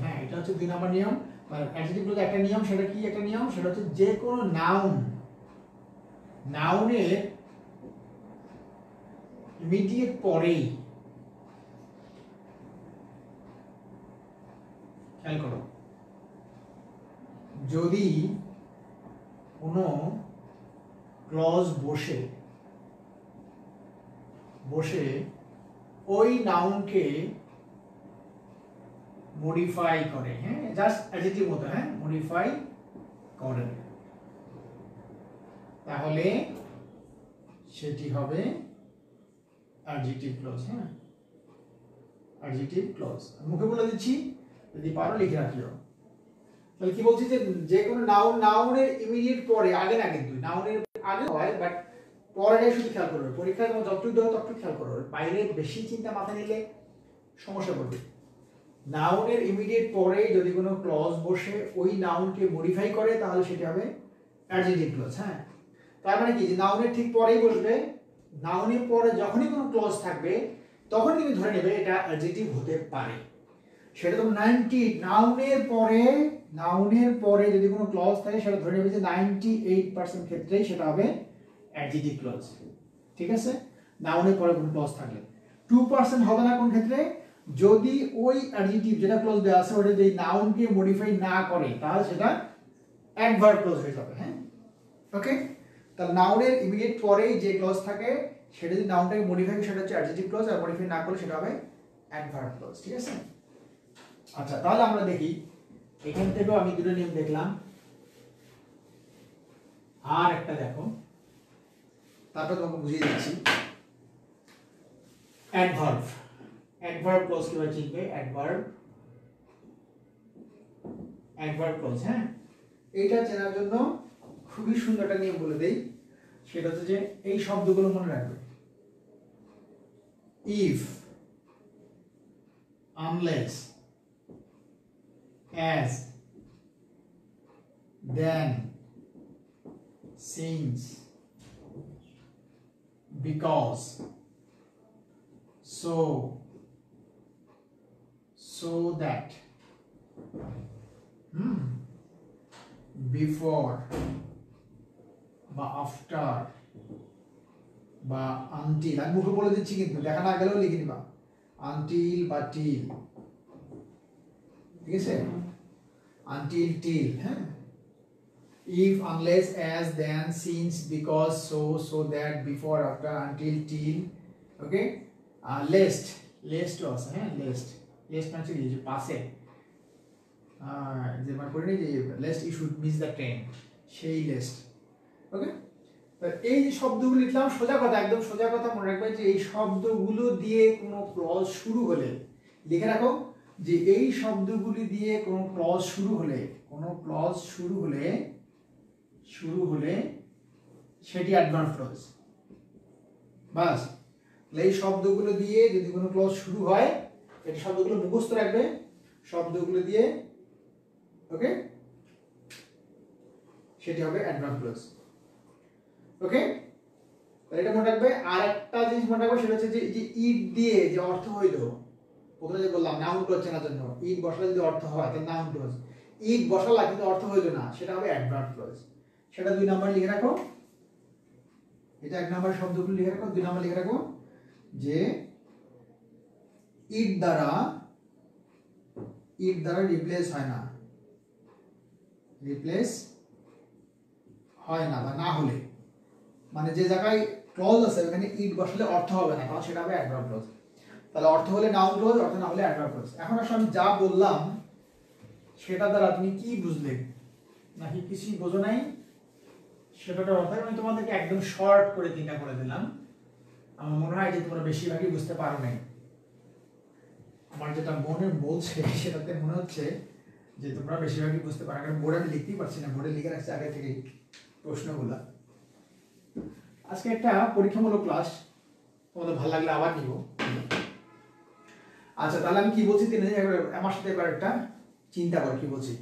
হ্যাঁ, এটা হচ্ছে 2 নম্বর নিয়ম। মানে অ্যাডজেক্টিভ ক্লজ একটা নিয়ম, সেটা কি একটা নিয়ম, সেটা হচ্ছে যে কোনো নাউনের ইমিডিয়েট পরেই, খেয়াল করো, যদি কোনো ক্লজ বসে ওই নাউনকে মডিফাই করে, হ্যাঁ, জাস্ট অ্যাডজেক্টিভ মতো, হ্যাঁ, মডিফাই করে, তাহলে সেটি হবে অ্যাডজেক্টিভ ক্লজ। হ্যাঁ, অ্যাডজেক্টিভ ক্লজ মুখে বলে দিচ্ছি, যদি পারো লিখে রাখিও। তাহলে কি বলছি, যে কোনো নাউনের ইমিডিয়েট পরে, আগে না, কিন্তু নাউনের আগে হয়, বাট পরেটাই শুধু খেয়াল করবে। পরীক্ষায় তোমার যতটুকু দেওয়া ততটুকু খেয়াল করবে, বাইরে বেশি চিন্তা মাথায় নিলে সমস্যা পড়বে। নাউনের ইমিডিয়েট পরে যদি কোনো ক্লজ বসে ওই নাউনকে মডিফাই করে তাহলে সেটা হবে অ্যাডজেক্টিভ ক্লজ। হ্যাঁ, তার মানে কি, যে নাউনের ঠিক পরেই বসবে, নাউনের পরে যখনই কোনো ক্লজ থাকবে তখন তুমি ধরে নেবে এটা অ্যাডজেক্টিভ হতে পারে। সেটা তো 90 নাউনের পরে নাউনের পরে যদি কোনো ক্লজ থাকে সেটা ধরে নেবে যে 98% ক্ষেত্রেই সেটা হবে অ্যাডজেক্টিভ ক্লজ, ঠিক আছে? নাউনের পরে কোনো ক্লজ থাকলে 2% হবে না কোন ক্ষেত্রে, যদি ওই অ্যাডজেক্টিভ যেটা ক্লজ দেওয়া আছে ওটা যদি নাউনকে মডিফাই না করে তাহলে সেটা অ্যাডভার্ব ক্লজ হয়ে যাবে। হ্যাঁ, ওকে। তাহলে নাউনের ইমিডিয়েট পরেই যে ক্লজ থাকে সেটা যদি নাউনটাকে মডিফাই করে সেটা হচ্ছে অ্যাডজেক্টিভ ক্লজ, আর মডিফাই না করলে সেটা হবে অ্যাডভার্ব ক্লজ, ঠিক আছে? আচ্ছা, তাহলে আমরা দেখি এখান থেকেও আমি দুটো নিয়ম দেখলাম, আর একটা দেখো, তারপর তোমাকে বুঝিয়ে দিচ্ছি। অ্যাডভার্ব, অ্যাডভার্ব ক্লজ কিভাবে চিনবে? অ্যাডভার্ব ক্লজ, হ্যাঁ, এইটা চেনার জন্য খুবই সুন্দর একটা নিয়ম বলে দেই, সেটা হচ্ছে যে এই শব্দগুলো মনে রাখবে। If, unless, as, then, since, because, so, so that, before বা আফটার বা আনটিল, আমি মুখে বলে দিচ্ছি কিন্তু দেখা না গেলেও লিখে নিবা, আনটিল বা টিল, ঠিক আছে? আনটিল, টিল, হ্যাঁ। If, unless, as, then, since, because, so, so that, before, after, until, till, okay. Lest, লেস্টও আছে, হ্যাঁ, লেস্ট, লেস্ট মানে হচ্ছে যে পাশে, যে মানে করে নি যে lest you should miss the train, সেই লেস্ট, ওকে। তো এই যে শব্দগুলো লিখলাম, সোজা কথা, একদম সোজা কথা মনে রাখবে যে এই শব্দগুলো দিয়ে কোনো ক্লজ শুরু হলে, লিখে রাখো যে এই শব্দগুলি দিয়ে কোনো ক্লজ শুরু হলে, কোনো ক্লজ শুরু হলে সেটি অ্যাডভার্ব ক্লজ। বাস, এই শব্দগুলো দিয়ে যদি কোনো ক্লজ শুরু হয়, এই শব্দগুলো মুখস্থ রাখবে, শব্দগুলো দিয়ে, ওকে, সেটি হবে অ্যাডভার্ব ক্লজ, ওকে। তাহলে এটা মনে রাখবে। আর একটা জিনিস মনে রাখবে, সেটা হচ্ছে যে ইট দিয়ে যে অর্থ হইল, প্রথমে যে বললাম নাউন ক্লজ চেনার জন্য ইট বসালে যদি অর্থ হয় তাহলে নাউন ক্লজ, ইট বসালা কিন্তু অর্থ হইল না, সেটা হবে অ্যাডভার্ব ক্লজ। সেটা 2 নাম্বার লিখে রাখো, এটা 1 নাম্বার শব্দগুলো লিখে রাখো, 2 নাম্বার লিখে রাখো যে ইট দ্বারা রিপ্লেস হয় না, বা না হলে, মানে যে জায়গায় ক্লজ আছে ওখানে ইট বসালে অর্থ হবে না, তাহলে সেটা হবে অ্যাডভার্ব ক্লজ। তাহলে অর্থ হলে নাউন ক্লজ, অর্থ না হলে অ্যাডভার্ব ক্লজ। এখন আসলে আমি যা বললাম সেটা দ্বারা তুমি কি বুঝলে, নাকি কিছুই বোঝো নাই সেটার অর্থ আমি তোমাদেরকে একদম শর্ট করে 3টা করে দিলাম। আমার মনে হয় যে তোমরা বেশিরভাগই বুঝতে পারো নাই। আমার যেটা মনে বলছে সেটাতে মনে হচ্ছে যে তোমরা বেশিরভাগই বুঝতে পারো, কারণ বোর্ডে আমি লিখতেই পারছি না, বোর্ডে লিখে রাখছি আগে থেকে প্রশ্নগুলা। আজকে একটা পরীক্ষামূলক ক্লাস, তোমাদের ভালো লাগলে আবার নিব। আচ্ছা, তাহলে আমি কি বলছি আমার সাথে এবার একটা চিন্তা করো কি বলছি।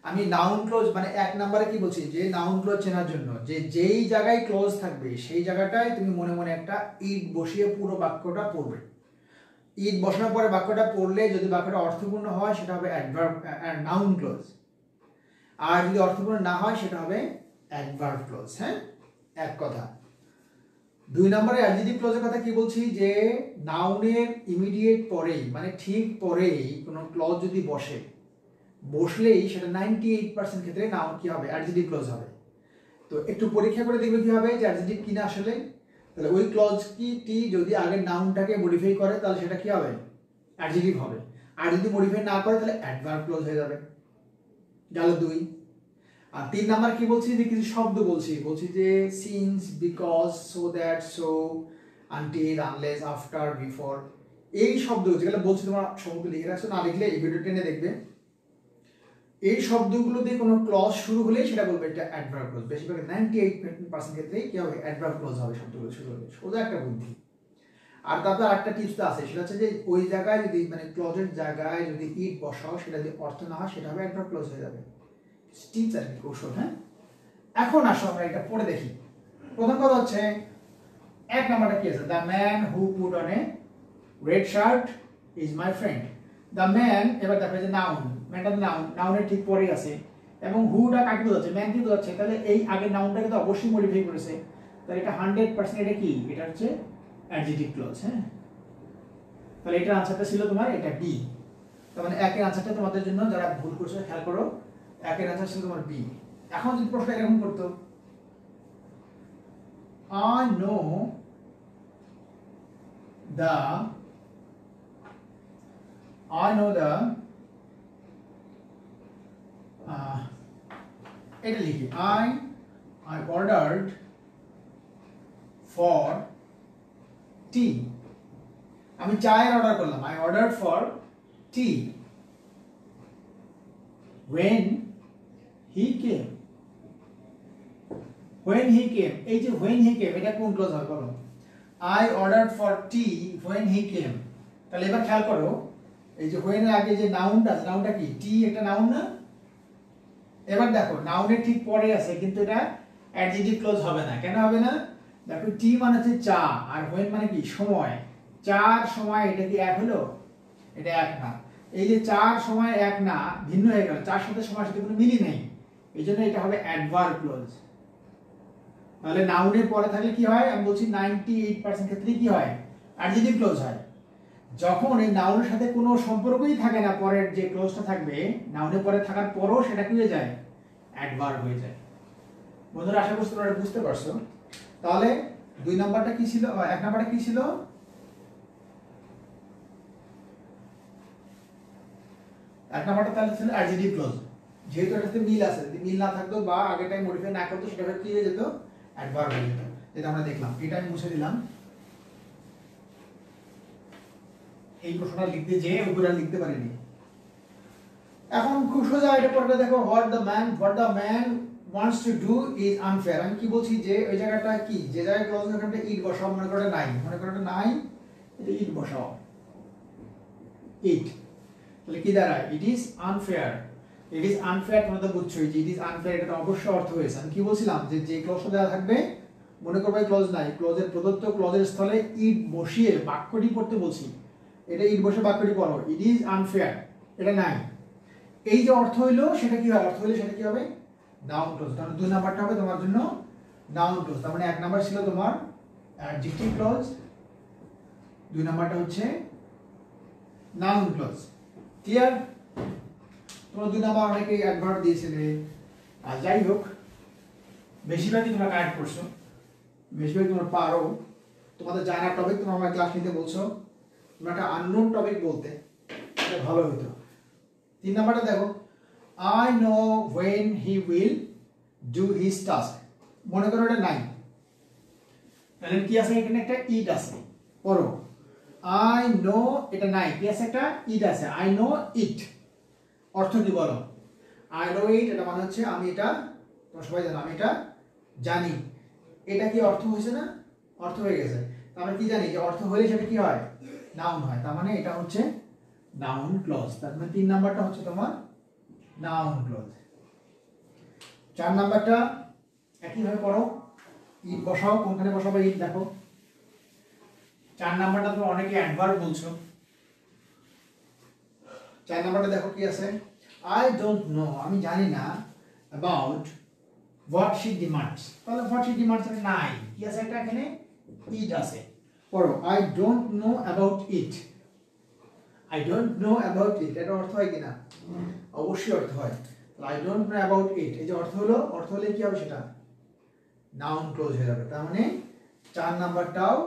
আমি নাউন ক্লোজ মানে 1 নম্বরে কি বলছি, যে নাউন ক্লোজ চেনার জন্য যে যেই জায়গায় ক্লোজ থাকবে সেই জায়গাটায় তুমি মনে মনে একটা ইট বসিয়ে পুরো বাক্যটা পড়বে। ইট বসানোর পরে বাক্যটা পড়লে যদি বাক্যটা অর্থপূর্ণ হয় সেটা হবে অ্যাডভার্ব, নাউন ক্লোজ, আর যদি অর্থপূর্ণ না হয় সেটা হবে অ্যাডভার্ব ক্লোজ। হ্যাঁ, এক কথা। 2 নম্বরে অ্যাডজেক্টিভ ক্লোজের কথা কি বলছি, যে নাউনের ইমিডিয়েট পরেই মানে ঠিক পরেই কোনো ক্লজ যদি বসলেই সেটা 98% ক্ষেত্রে নাউন কি হবে, অ্যাডজেক্টিভ ক্লজ হবে। তো একটু পরীক্ষা করে দেখবে কি হবে যে অ্যাডজেক্টিভ কিনা আসলে। তাহলে ওই ক্লজ কি যদি আগে নাউনটাকে মডিফাই করে তাহলে সেটা কি হবে, অ্যাডজেক্টিভ হবে। আর যদি মডিফাই না করে তাহলে অ্যাডভার্ব ক্লজ হয়ে যাবে। গেল 2। আর 3 নাম্বার কি বলছি, যে কিছু শব্দ বলছি যে since, because, so that, so, until, unless, after, before, এই শব্দ যেগুলো বলছি তোমরা সবগুলো লিখে রাখছো, না লিখলে এই ভিডিও টেনে দেখবে। এই শব্দগুলো দিয়ে কোনো ক্লজ শুরু হলে সেটা বলবে এটা অ্যাডভার্ব ক্লজ। বেশিরভাগ 98% ক্ষেত্রেই কি হবে, অ্যাডভার্ব ক্লজ হবে শব্দগুলো শুরু হলে। সোজা একটা বুদ্ধি। আর তারপর আরেকটা টিপস তো আছে, সেটা হচ্ছে যে ওই জায়গায় যদি মানে ক্লজের জায়গায় যদি ইট বসাও সেটা যদি অর্থ না হয় সেটা হবে অ্যাডভার্ব ক্লজ হয়ে যাবে। টিপস আর কি, কৌশল। হ্যাঁ, এখন আসো আমরা এটা পড়ে দেখি। প্রথম কথা হচ্ছে 1 নাম্বারটা কি আছে, the man who put on a red shirt is my friend. The man, এবার দেখো যে নাউন, ম্যানটা নাউন, নাউনের ঠিক পরেই আছে এবং হুটা কাকে বোঝাচ্ছে, ম্যান কি বোঝাচ্ছে, তাহলে এই আগের নাউনটাকে তো অবশ্যই মডিফাই করেছে, তাহলে এটা 100% এটা কি, এটা হচ্ছে অ্যাডজেক্টিভ ক্লজ। হ্যাঁ, তাহলে এটার আনসারটা ছিল তোমার এটা বি। তার মানে একের আনসারটা তোমাদের জন্য যারা ভুল করছো খেয়াল করো, একের আনসার ছিল তোমার বি। এখন যদি প্রশ্ন এরকম করতো, I know the এটা লিখি, I ordered for tea, আমি চায়ের অর্ডার করলাম, I ordered for tea when he came, এই যে when he came এটা কোন ক্লজ হবে বলো, I ordered for tea when he came। তাহলে এবার খেয়াল করো, এই যে when এর আগে যে নাউনটা আছে, নাউনটা কি, tea একটা নাউন না? এবার দেখো নাউনের ঠিক পরে আছে কিন্তু এটা অ্যাডজেক্টিভ ক্লজ হবে না। কেন হবে না? দেখো টি মানে হচ্ছে চা, আর when মানে কি সময়, চার সময়, এটা কি এক হলো? এটা এক না। এই যে চার সময় এক না, ভিন্ন হয়ে গেল, চার সাথে সময়ের সাথে কোনো মিলই নেই, এই জন্য এটা হবে অ্যাডভার্ব ক্লজ। তাহলে নাউনের পরে থাকলে কি হয়, আমি বলছি 98% ক্ষেত্রে কি হয়, অ্যাডজেক্টিভ ক্লজ হয়। যখন এই নাউনের সাথে কোনো সম্পর্কই থাকে না, পরের যে ক্লজটা থাকবে নাউনের পরে থাকার পরও সেটা কি হয়ে যায়, অ্যাডভার্ব হয়ে যায়। বন্ধুরা আশা করছি তোমরা বুঝতে পারছো। তাহলে দুই নাম্বারটা কি ছিল, এক নাম্বারটা কি ছিল, এক নাম্বারটা তাহলে ছিল অ্যাডজেক্টিভ ক্লজ। যেহেতু এটার সাথে মিল আছে, যদি মিল না থাকতো বা আগেরটাই মডিফাই না করতো, সেটা কি হয়ে যেত, অ্যাডভার্ব হয়ে যেত। যেটা আমরা দেখলাম, এটা আমি মুছে দিলাম। এই প্রশ্নটা লিখতে যে উপরে লিখতে পারিনি। এখন খুব সোজা এটা পড়বে, দেখো what the man wants to do is unfair। আমি কি বলছি যে ওই জায়গাটা কি, যে জায়গায় ক্লজ ওখানটা ইট বসাও, মনে করো নাই, মনে করো নাই, এটা ইট বসাও, ইট, তাহলে কি দাঁড়ায়, it is unfair. It is unfair তোমরা তো বুঝছোই যে ইট ইজ আনফেয়ার, এটা তো অবশ্যই অর্থ হয়েছে। আমি কি বলছিলাম যে যে ক্লজটা দেওয়া থাকবে, মনে করবে ক্লজ নাই, ক্লজের প্রদত্ত ক্লজের স্থলে ইট বসিয়ে বাক্যটি পড়তে বলছি, এটা ইট বসে বাক্যটি পড়ো, ইট ইজ আনফেয়ার, এটা নাই। এই যে অর্থ হইলো সেটা কি হয়, অর্থ হইলে সেটা কি হবে, নাউন ক্লজ। তাহলে দুই নাম্বারটা হবে তোমার জন্য নাউন ক্লজ। তার মানে এক নাম্বার ছিল তোমার অ্যাডজেক্টিভ ক্লজ, দুই নাম্বারটা হচ্ছে নাউন ক্লজ। ক্লিয়ার? তোমরা দুই নাম্বার অনেকেই অ্যাডভার্ব দিয়েছিলে, আর যাই হোক বেশিরভাগই তোমরা কারেক্ট করছো, বেশিরভাগই তোমরা পারো। তোমাদের জানা টপিক তোমরা আমার ক্লাস নিতে বলছো, তোমরা একটা আননোন টপিক বলতে, এটা ভালো হতো। তিন নাম্বারটা দেখো, I know when he will do his task। মনে করো এটা নাই, তাহলে কি আছে, এখানে একটা ইট আছে, পড়ো I know, এটা নাই, কি আছে, একটা ইট আছে, I know it। অর্থ কি বলো, I know it এটা মানে হচ্ছে আমি এটা, তোমরা সবাই জানো আমি এটা জানি। এটা কি অর্থ হয়েছে না, অর্থ হয়ে গেছে। আমরা কি জানি যে অর্থ হলে সেটা কি হয়, নাউন হয়। তার মানে এটা হচ্ছে নাউন ক্লজ। তার মানে তিন নাম্বারটা হচ্ছে তোমার নাউন ক্লজ। চার নাম্বারটা একইভাবে পড়ো, ইট বসাও, কোনখানে বসাবো ইট দেখো। চার নাম্বারটা তোমরা অনেকে অ্যাডভার্ব বলছো। চার নাম্বারটা দেখো কি আছে, I don't know আমি জানি না about what she demands। তাহলে what she demands এর নাই, কি আছে, একটা এখানে ইট আছে, পড়ো I don't know about it। I don't know about it এটা অর্থ হয় কিনা, অবশ্যই অর্থ হয়। I don't know about it এই যে অর্থ হলো, অর্থ হলে কি হবে, সেটা নাউন ক্লজ হয়ে যাবে। তার মানে চার নাম্বারটাও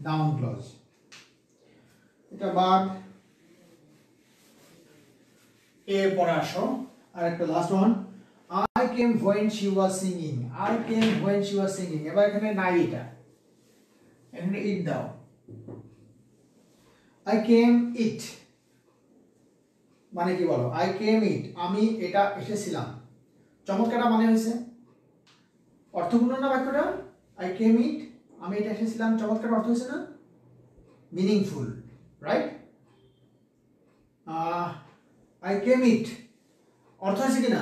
নাউন ক্লজ। এটা বাদ, এরপর আসো আর একটা last one, I came when she was singing। I came when she was singing, এবার এখানে নাই, এটা এখানে ইট দাও, I came it মানে কি বলো, I came it আমি এটা এসেছিলাম। চমৎকারটা মানে হয়েছে অর্থপূর্ণ না বাক্যটা, I came it আমি এটা এসেছিলাম, চমৎকার অর্থ হয়েছে না, meaningful, right? I came it অর্থ হয়েছে কিনা,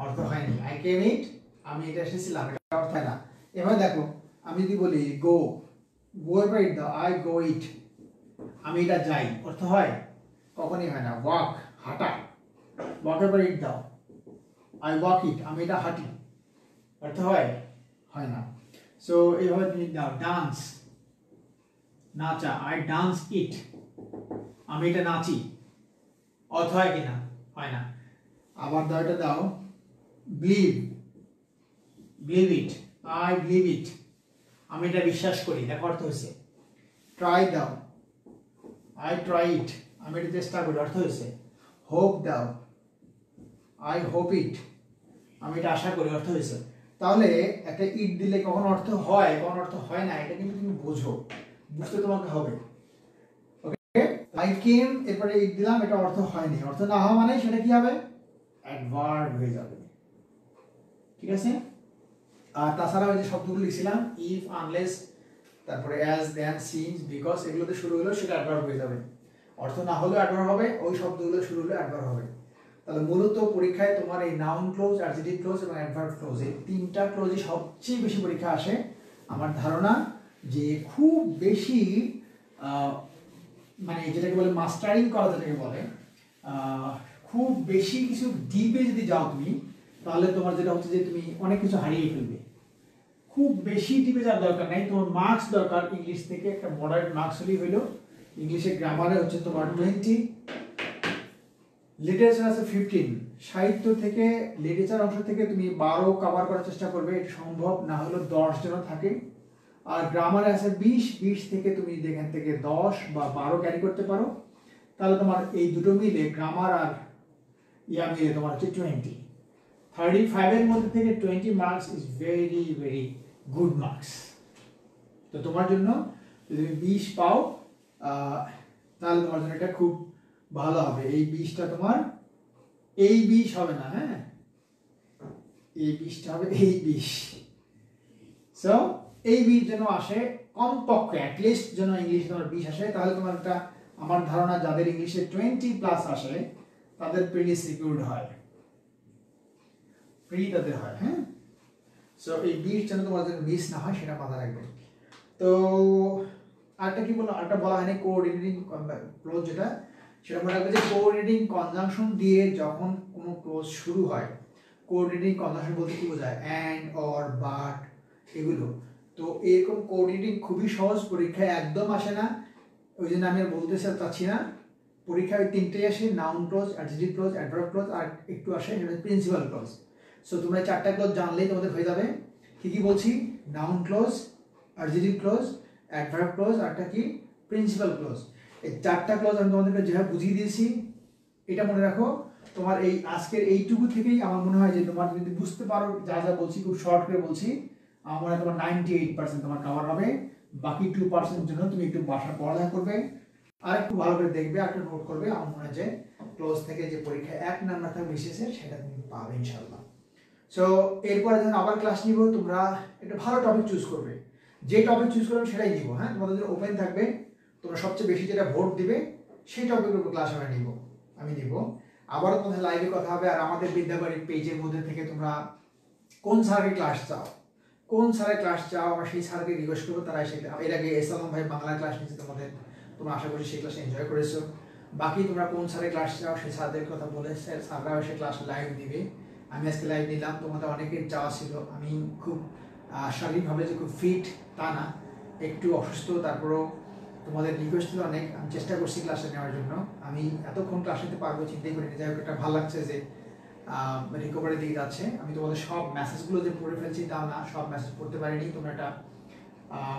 অর্থ হয়নি। I came it আমি এটা এসেছিলাম, এটা অর্থ হয় না। এবার দেখো আমি যদি বলি গো, গো এবার ইট দাও, I go it আমি এটা যাই অর্থ হয়? কখনই হয় না। ওয়াক, হাঁটা, ওয়াকের পরে ইট দাও, আই ওয়াক ইট, আমি এটা হাঁটি, অর্থ হয়? হয় না। সো এইভাবে তুমি দাও। ডান্স, নাচা, আই ডান্স ইট, আমি এটা নাচি, অর্থ হয় কিনা? হয় না। আবার দাও, এটা দাও। Believe, believe it, I believe it, আমি এটা বিশ্বাস করি, দেখো অর্থ হয়েছে। ট্রাই দাও, আই ট্রাই ইট, আমি এটা চেষ্টা করি, অর্থ হয়েছে। হোপ দাও, আই হোপ ইট, আমি এটা আশা করি, অর্থ হয়েছে। তাহলে একটা ইট দিলে কখন অর্থ হয়, কখন অর্থ হয় না, এটা কিন্তু তুমি বোঝো, বুঝতে তোমাকে হবে। ওকে, আই কেম, এরপরে ইট দিলাম, এটা অর্থ হয়নি, অর্থ না হওয়া মানে সেটা কি হবে? অ্যাডভার্ব হয়ে যাবে। ঠিক আছে? আর তাছাড়া ওই যে শব্দগুলো লিখছিলাম, ইফ, আনলেস, তারপরে অ্যাজ, দেন, সিন্স, বিকজ, এগুলোতে শুরু হলো সেটা অ্যাডভার্ব হয়ে যাবে। অর্থ না হলেও অ্যাডভার্ব হবে, ওই শব্দগুলো শুরু হলে অ্যাডভার্ব হবে। তাহলে মূলত পরীক্ষায় তোমার এই নাউন ক্লোজ, অ্যাডজেক্টিভ ক্লোজ এবং অ্যাডভার্ব ক্লোজ, এই তিনটা ক্লোজই সবচেয়ে বেশি পরীক্ষা আসে। আমার ধারণা যে খুব বেশি মানে যেটাকে বলে মাস্টারিং করা, যেটাকে বলে খুব বেশি কিছু ডিপে যদি যাও তুমি, তাহলে তোমার যেটা হচ্ছে যে তুমি অনেক কিছু হারিয়ে ফেলবে। খুব বেশি ডিপে যাওয়ার দরকার নাই, তোমার মার্কস দরকার ইংলিশ থেকে একটা মডারেট মার্কস হলেই হইলো। ইংলিশে গ্রামারে হচ্ছে তোমার 20, লিটারেচার আছে 15, সাহিত্য থেকে লিটারেচার অংশ থেকে তুমি 12 কভার করার চেষ্টা করবে, এটা সম্ভব না হলে 10 যেন থাকে। আর গ্রামারে আছে 20 থেকে তুমি এখান থেকে 10 বা 12 ক্যারি করতে পারো, তাহলে তোমার এই দুটো মিলে গ্রামার আর ইয়া মিলে তোমার হচ্ছে 20। 35 এর মধ্যে থেকে 20 marks is very very good marks. তো তোমার জন্য যদি তুমি 20 পাও তাহলে তোমার জন্য এটা খুব ভালো হবে। এই 20টা তোমার এই 20 হবে না, হ্যাঁ, এই 20টা হবে এই 20। সো এই 20 যেন আসে কমপক্ষে, অ্যাটলিস্ট যেন ইংলিশ তোমার 20 আসে, তাহলে তোমার একটা, আমার ধারণা যাদের ইংলিশে 20+ আসে তাদের প্রিলি সিকিউরড হয়, প্রি তাদের হয়, হ্যাঁ। সো এই 20 যেন তোমার যেন মিস না হয় সেটা মাথায় রাখবে। তো আরেকটা কি বললাম, আরেকটা বলা হয়নি কোঅর্ডিনেটিং ক্লোজ, যেটা সেটা মনে রাখবে যে কোঅর্ডিনেটিং কনজাংশন দিয়ে যখন কোনো ক্লোজ শুরু হয়, কোঅর্ডিনেটিং কনজাংশন বলতে কি বোঝায়? অ্যান্ড, অর, বাট, এগুলো। তো এরকম কোঅর্ডিনেটিং খুবই সহজ, পরীক্ষায় একদম আসে না, ওই জন্য আমি আর বলতে চাচ্ছি না। পরীক্ষায় তিনটেই আসে, noun clause, adjective clause, adverb clause, আর একটু আসে প্রিন্সিপাল ক্লোজ। সো তোমরা 4টা ক্লোজ জানলেই তোমাদের হয়ে যাবে। কি কি বলছি? Noun clause, adjective clause, adverb close, আরটা কি? Principal clause. এই 4টা ক্লোজ আমি তোমাদেরকে যেভাবে বুঝিয়ে দিয়েছি, এটা মনে রাখো। তোমার এই আজকের এইটুকু থেকেই আমার মনে হয় যে তোমার যদি বুঝতে পারো, যা যা বলছি খুব শর্ট করে বলছি, আমার মনে হয় তোমার 98% তোমার কভার হবে। বাকি 2% জন্য তুমি একটু বাসা পড়ালেখা করবে, আর একটু ভালো করে দেখবে, আর একটু নোট করবে। আমার মনে হয় যে ক্লোজ থেকে যে পরীক্ষায় 1 নাম্বার থাকবে বিশেষে, সেটা তুমি পাবে ইনশাআল্লাহ। সো এরপরে যখন আবার ক্লাস নিব, তোমরা একটা ভালো টপিক চুজ করবে, যে টপিক চুজ করবে সেটাই নিব, হ্যাঁ। তোমাদের জন্য ওপেন থাকবে, তোমরা সবচেয়ে বেশি যেটা ভোট দিবে সেই টপিকের উপর ক্লাস আমি নিব। আবারও তোমাদের লাইভে কথা হবে। আর আমাদের বিদ্যাবাড়ির পেজের মধ্যে থেকে তোমরা কোন স্যারের ক্লাস চাও, কোন স্যারের ক্লাস চাও, আমরা সেই স্যারকে রিকোয়েস্ট করবো, তারা এসে, এর আগে এসালাম ভাই বাংলা ক্লাস নিয়েছে তোমাদের, তোমরা আশা করি সেই ক্লাস এনজয় করেছো। বাকি তোমরা কোন স্যারের ক্লাস চাও সেই স্যারদের কথা বলে স্যাররা এসে ক্লাস লাইভ দিবে। আমি আজকে লাইভ নিলাম, তোমাদের অনেকের চাওয়া ছিল। আমি খুব শারীরিকভাবে যে খুব ফিট তা না, একটু অসুস্থ, তারপরও তোমাদের রিকোয়েস্ট ছিল অনেক, আমি চেষ্টা করছি ক্লাসে নেওয়ার জন্য। আমি এতক্ষণ ক্লাস নিতে পারবো চিন্তাই করিনি। যাই হোক, একটা ভালো লাগছে যে রিকভারির দিকে যাচ্ছে। আমি তোমাদের সব মেসেজগুলো যে পড়ে ফেলছি তা না, সব মেসেজ পড়তে পারিনি, তোমরা এটা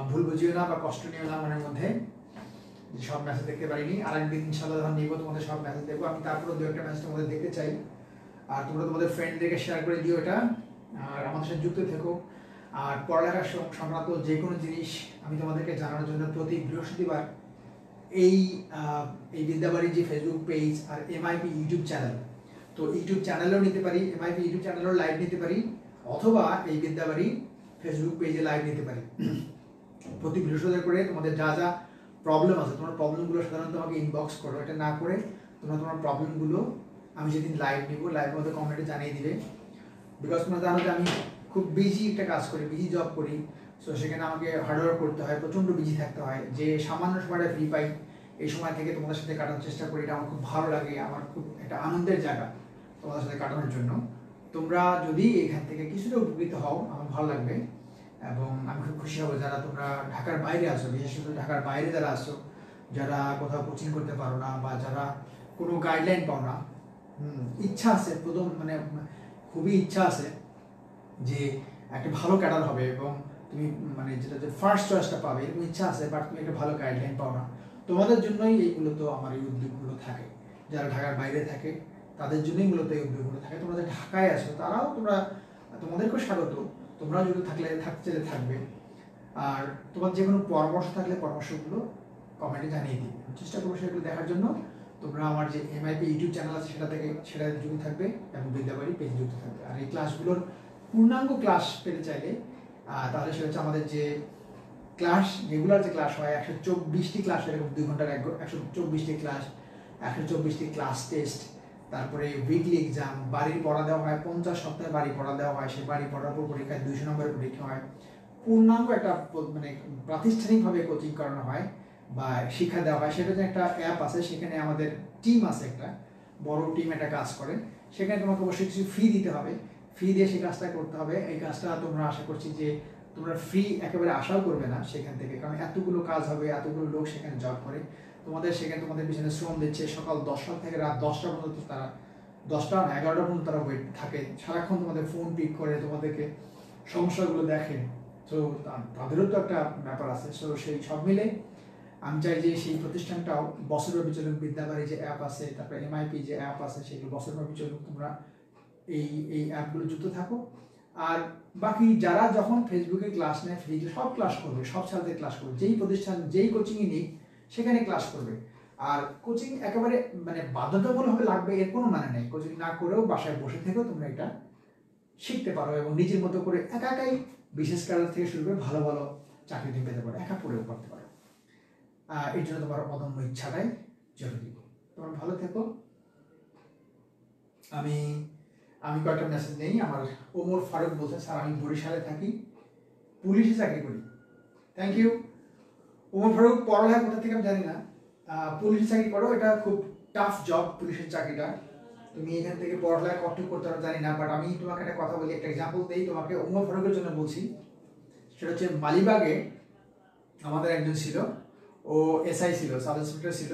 ভুল বুঝিও না বা কষ্ট নিও না মনের মধ্যে, যে সব মেসেজ দেখতে পারিনি। আর একদিন ইনশাআল্লাহ যখন নিব তোমাদের সব মেসেজ দেখবো। আমি তারপরে 2-1টা মেসেজ তোমাদের দেখতে চাই, আর তোমরা তোমাদের ফ্রেন্ডদেরকে শেয়ার করে দিও এটা, আর আমাদের সাথে যুক্ত থেকো। আর পড়ালেখার সংক্রান্ত যে কোনো জিনিস আমি তোমাদেরকে জানানোর জন্য প্রতি বৃহস্পতিবার এই বিদ্যাবাড়ির যে ফেসবুক পেজ আর এমআইপি ইউটিউব চ্যানেল, তো ইউটিউব চ্যানেলেও নিতে পারি, এমআইপি ইউটিউব চ্যানেলেও লাইভ নিতে পারি, অথবা এই বিদ্যাবাড়ি ফেসবুক পেজে লাইভ নিতে পারি। প্রতি বৃহস্পতিবার করে তোমাদের যা যা প্রবলেম আছে, তোমার প্রবলেমগুলো সাধারণত আমাকে ইনবক্স করো। এটা না করে তোমরা তোমার প্রবলেমগুলো আমি যেদিন লাইভ নিব, লাইভের মধ্যে কমেন্টে জানিয়ে দিবে। বিকজ তোমরা জানো যে আমি খুব বিজি একটা কাজ করি, বিজি জব করি। সো সেখানে আমাকে হার্ডওয়ার্ক করতে হয়, প্রচণ্ড বিজি থাকতে হয়। যে সামান্য সময়টা ফ্রি পাই, এই সময় থেকে তোমাদের সাথে কাটানোর চেষ্টা করি। এটা আমার খুব ভালো লাগে, আমার খুব একটা আনন্দের জায়গা তোমাদের সাথে কাটানোর জন্য। তোমরা যদি এখান থেকে কিছুটা উপকৃত হও আমার ভালো লাগবে, এবং আমি খুব খুশি হব যারা তোমরা ঢাকার বাইরে আসো, বিশেষ করে ঢাকার বাইরে যারা আসো, যারা কোথাও কোচিং করতে পারো না বা যারা কোনো গাইডলাইন পাও না, ইচ্ছা আছে প্রথম মানে খুবই ইচ্ছা আছে যে একটা ভালো ক্যাডার হবে এবং তুমি মানে যেটা যে ফার্স্ট চয়েসটা পাবে, এরকম ইচ্ছা আছে, বাট তুমি একটা ভালো গাইডলাইন পাও না, তোমাদের জন্যই এইগুলো তো আমার এই উদ্যোগগুলো থাকে। যারা ঢাকার বাইরে থাকে তাদের জন্যই মূলত এই উদ্যোগগুলো থাকে। তোমরা যে ঢাকায় আসো তারাও তোমাদেরকেও স্বাগত, তোমরাও যদি থাকতে চাইলে থাকবে। আর তোমার যে কোনো পরামর্শ থাকলে পরামর্শগুলো কমেন্টে জানিয়ে দিই, চেষ্টা করবো সেগুলো দেখার জন্য। তোমরা আমার যে MIP ইউটিউব চ্যানেল আছে সেটা যুক্ত থাকবে এবং বিদ্যাবাড়ি পেজ যুক্ত থাকবে। আর এই ক্লাসগুলোর পূর্ণাঙ্গ ক্লাস পেতে চাইলে তাহলে সেটা হচ্ছে আমাদের যে ক্লাস রেগুলার যে ক্লাস হয় 124টি ক্লাস, এরকম 2 ঘন্টার 124টি ক্লাস, 124টি ক্লাস টেস্ট, তারপরে উইকলি এক্সাম, বাড়ির পড়া দেওয়া হয়, 50 সপ্তাহে বাড়ি পড়া দেওয়া হয়, সেই বাড়ি পড়ার উপর পরীক্ষায় 200 নম্বরের পরীক্ষা হয়, পূর্ণাঙ্গ একটা মানে প্রাতিষ্ঠানিকভাবে কোচিং করানো হয় বা শিক্ষা দেওয়া হয়। সেটা যে একটা অ্যাপ আছে, সেখানে আমাদের টিম আছে, একটা বড় টিম একটা কাজ করে, সেখানে তোমাকে অবশ্যই কিছু ফি দিতে হবে, ফি দিয়ে সেই কাজটা করতে হবে। এই কাজটা তোমরা আশা করছি যে তোমরা ফ্রি একেবারে আশাও করবে না সেখান থেকে, কারণ এতগুলো কাজ হবে, এতগুলো লোক সেখানে জব করে, সেখানে তোমাদের পিছনে শ্রম দিচ্ছে, সকাল 10টা থেকে রাত 10টা পর্যন্ত তারা 10টা না 11টা পর্যন্ত তারা ওয়েট থাকে, সারাক্ষণ তোমাদের ফোন পিক করে তোমাদেরকে সমস্যাগুলো দেখে। তো তাদেরও তো একটা ব্যাপার আছে। সো সেই সব মিলে আমি চাই যে সেই প্রতিষ্ঠানটাও বছরব্যাপী চলুক, বিদ্যাবাড়ি যে অ্যাপ আছে, তারপরে MIP যে অ্যাপ আছে, সেগুলো বছরব্যাপী চলুক, তোমরা এই অ্যাপগুলো যুক্ত থাকো। আর বাকি যারা যখন ফেসবুকে ক্লাস নেয়, ফ্রিতে সব ক্লাস করবে, সব সাথে ক্লাস করবে, যেই প্রতিষ্ঠান যেই কোচিংই নিক সেখানে ক্লাস করবে। আর কোচিং একেবারে মানে বাধ্যতামূলকভাবে লাগবে এর কোনো মানে নেই, কোচিং না করেও বাসায় বসে থেকেও তোমরা এটা শিখতে পারো এবং নিজের মতো করে একাই বিশেষ ক্যাডার থেকে শুরু করে ভালো ভালো চাকরি তুমি পেতে পারো, একা পড়েও করতে পারো। এর জন্য তোমার অদম্য ইচ্ছাটাই জরুরি। তোমরা ভালো থেকো। আমি কয়েকটা মেসেজ নেই। আমার ওমর ফারুক বলছে, স্যার আমি বরিশালে থাকি, পুলিশে চাকরি করি। Thank you Omar Faruk. পড়ালেখা কোথা থেকে আমি জানি না, পুলিশে চাকরি করো, এটা খুব টাফ জব পুলিশের চাকরিটা। তুমি এখান থেকে পড়ালেখা কতটুকু করতে পারো জানি না, বাট আমি তোমাকে একটা কথা বলি, একটা এক্সাম্পল দিই তোমাকে ওমর ফারুকের জন্য বলছি। সেটা হচ্ছে মালিবাগে আমাদের একজন ছিল, ও SI ছিল, সাব ইন্সপেক্টর ছিল।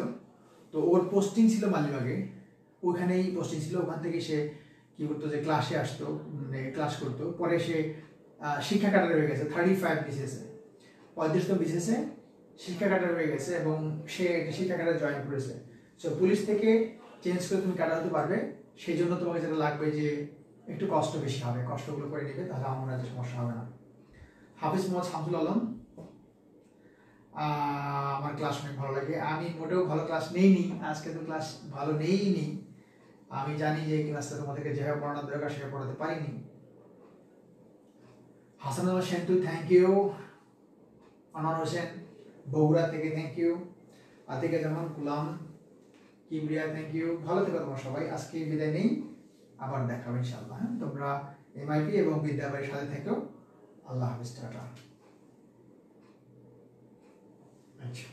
তো ওর পোস্টিং ছিল মালিবাগে, ওইখানেই পোস্টিং ছিল। ওখান থেকে সে কি করতো যে ক্লাসে আসতো, মানে ক্লাস করতো। পরে সে শিক্ষা ক্যাডার হয়ে গেছে 35 BCS-এ, 35 BCS-এ শিক্ষা ক্যাডার হয়ে গেছে এবং সে শিক্ষা ক্যাডার জয়েন করেছে। সো পুলিশ থেকে চেঞ্জ করে তুমি ক্যাডার হতে পারবে। সেই জন্য তোমাকে যেটা লাগবে যে একটু কষ্ট বেশি হবে, কষ্টগুলো করে নেবে, তাহলে আমার মনে হয় সমস্যা হবে না। হাফিজ মোহাম্মদ শামসুল আলম, আমার ক্লাস অনেক ভালো লাগে। আমি মোটেও ভালো ক্লাস নেইনি, আজকে তো ক্লাস ভালো নেইনি। আমি জানি যে এই ক্লাসটা তোমাদেরকে যেভাবে পড়ানোর দরকার সেভাবে পড়াতে পারিনি। Hasanullah Sentu, thank you. আনোয়ার হোসেন বগুড়া থেকে, thank you. Atika Zaman Gulam Kibria, thank you. ভালো থেকো তোমরা সবাই। আজকে বিদায় নেই, আবার দেখা হবে ইনশাআল্লাহ। তোমরা MIP এবং বিদ্যাবাড়ির সাথে থেকো। আল্লাহ হাফিজ, টাটা। আচ্ছা।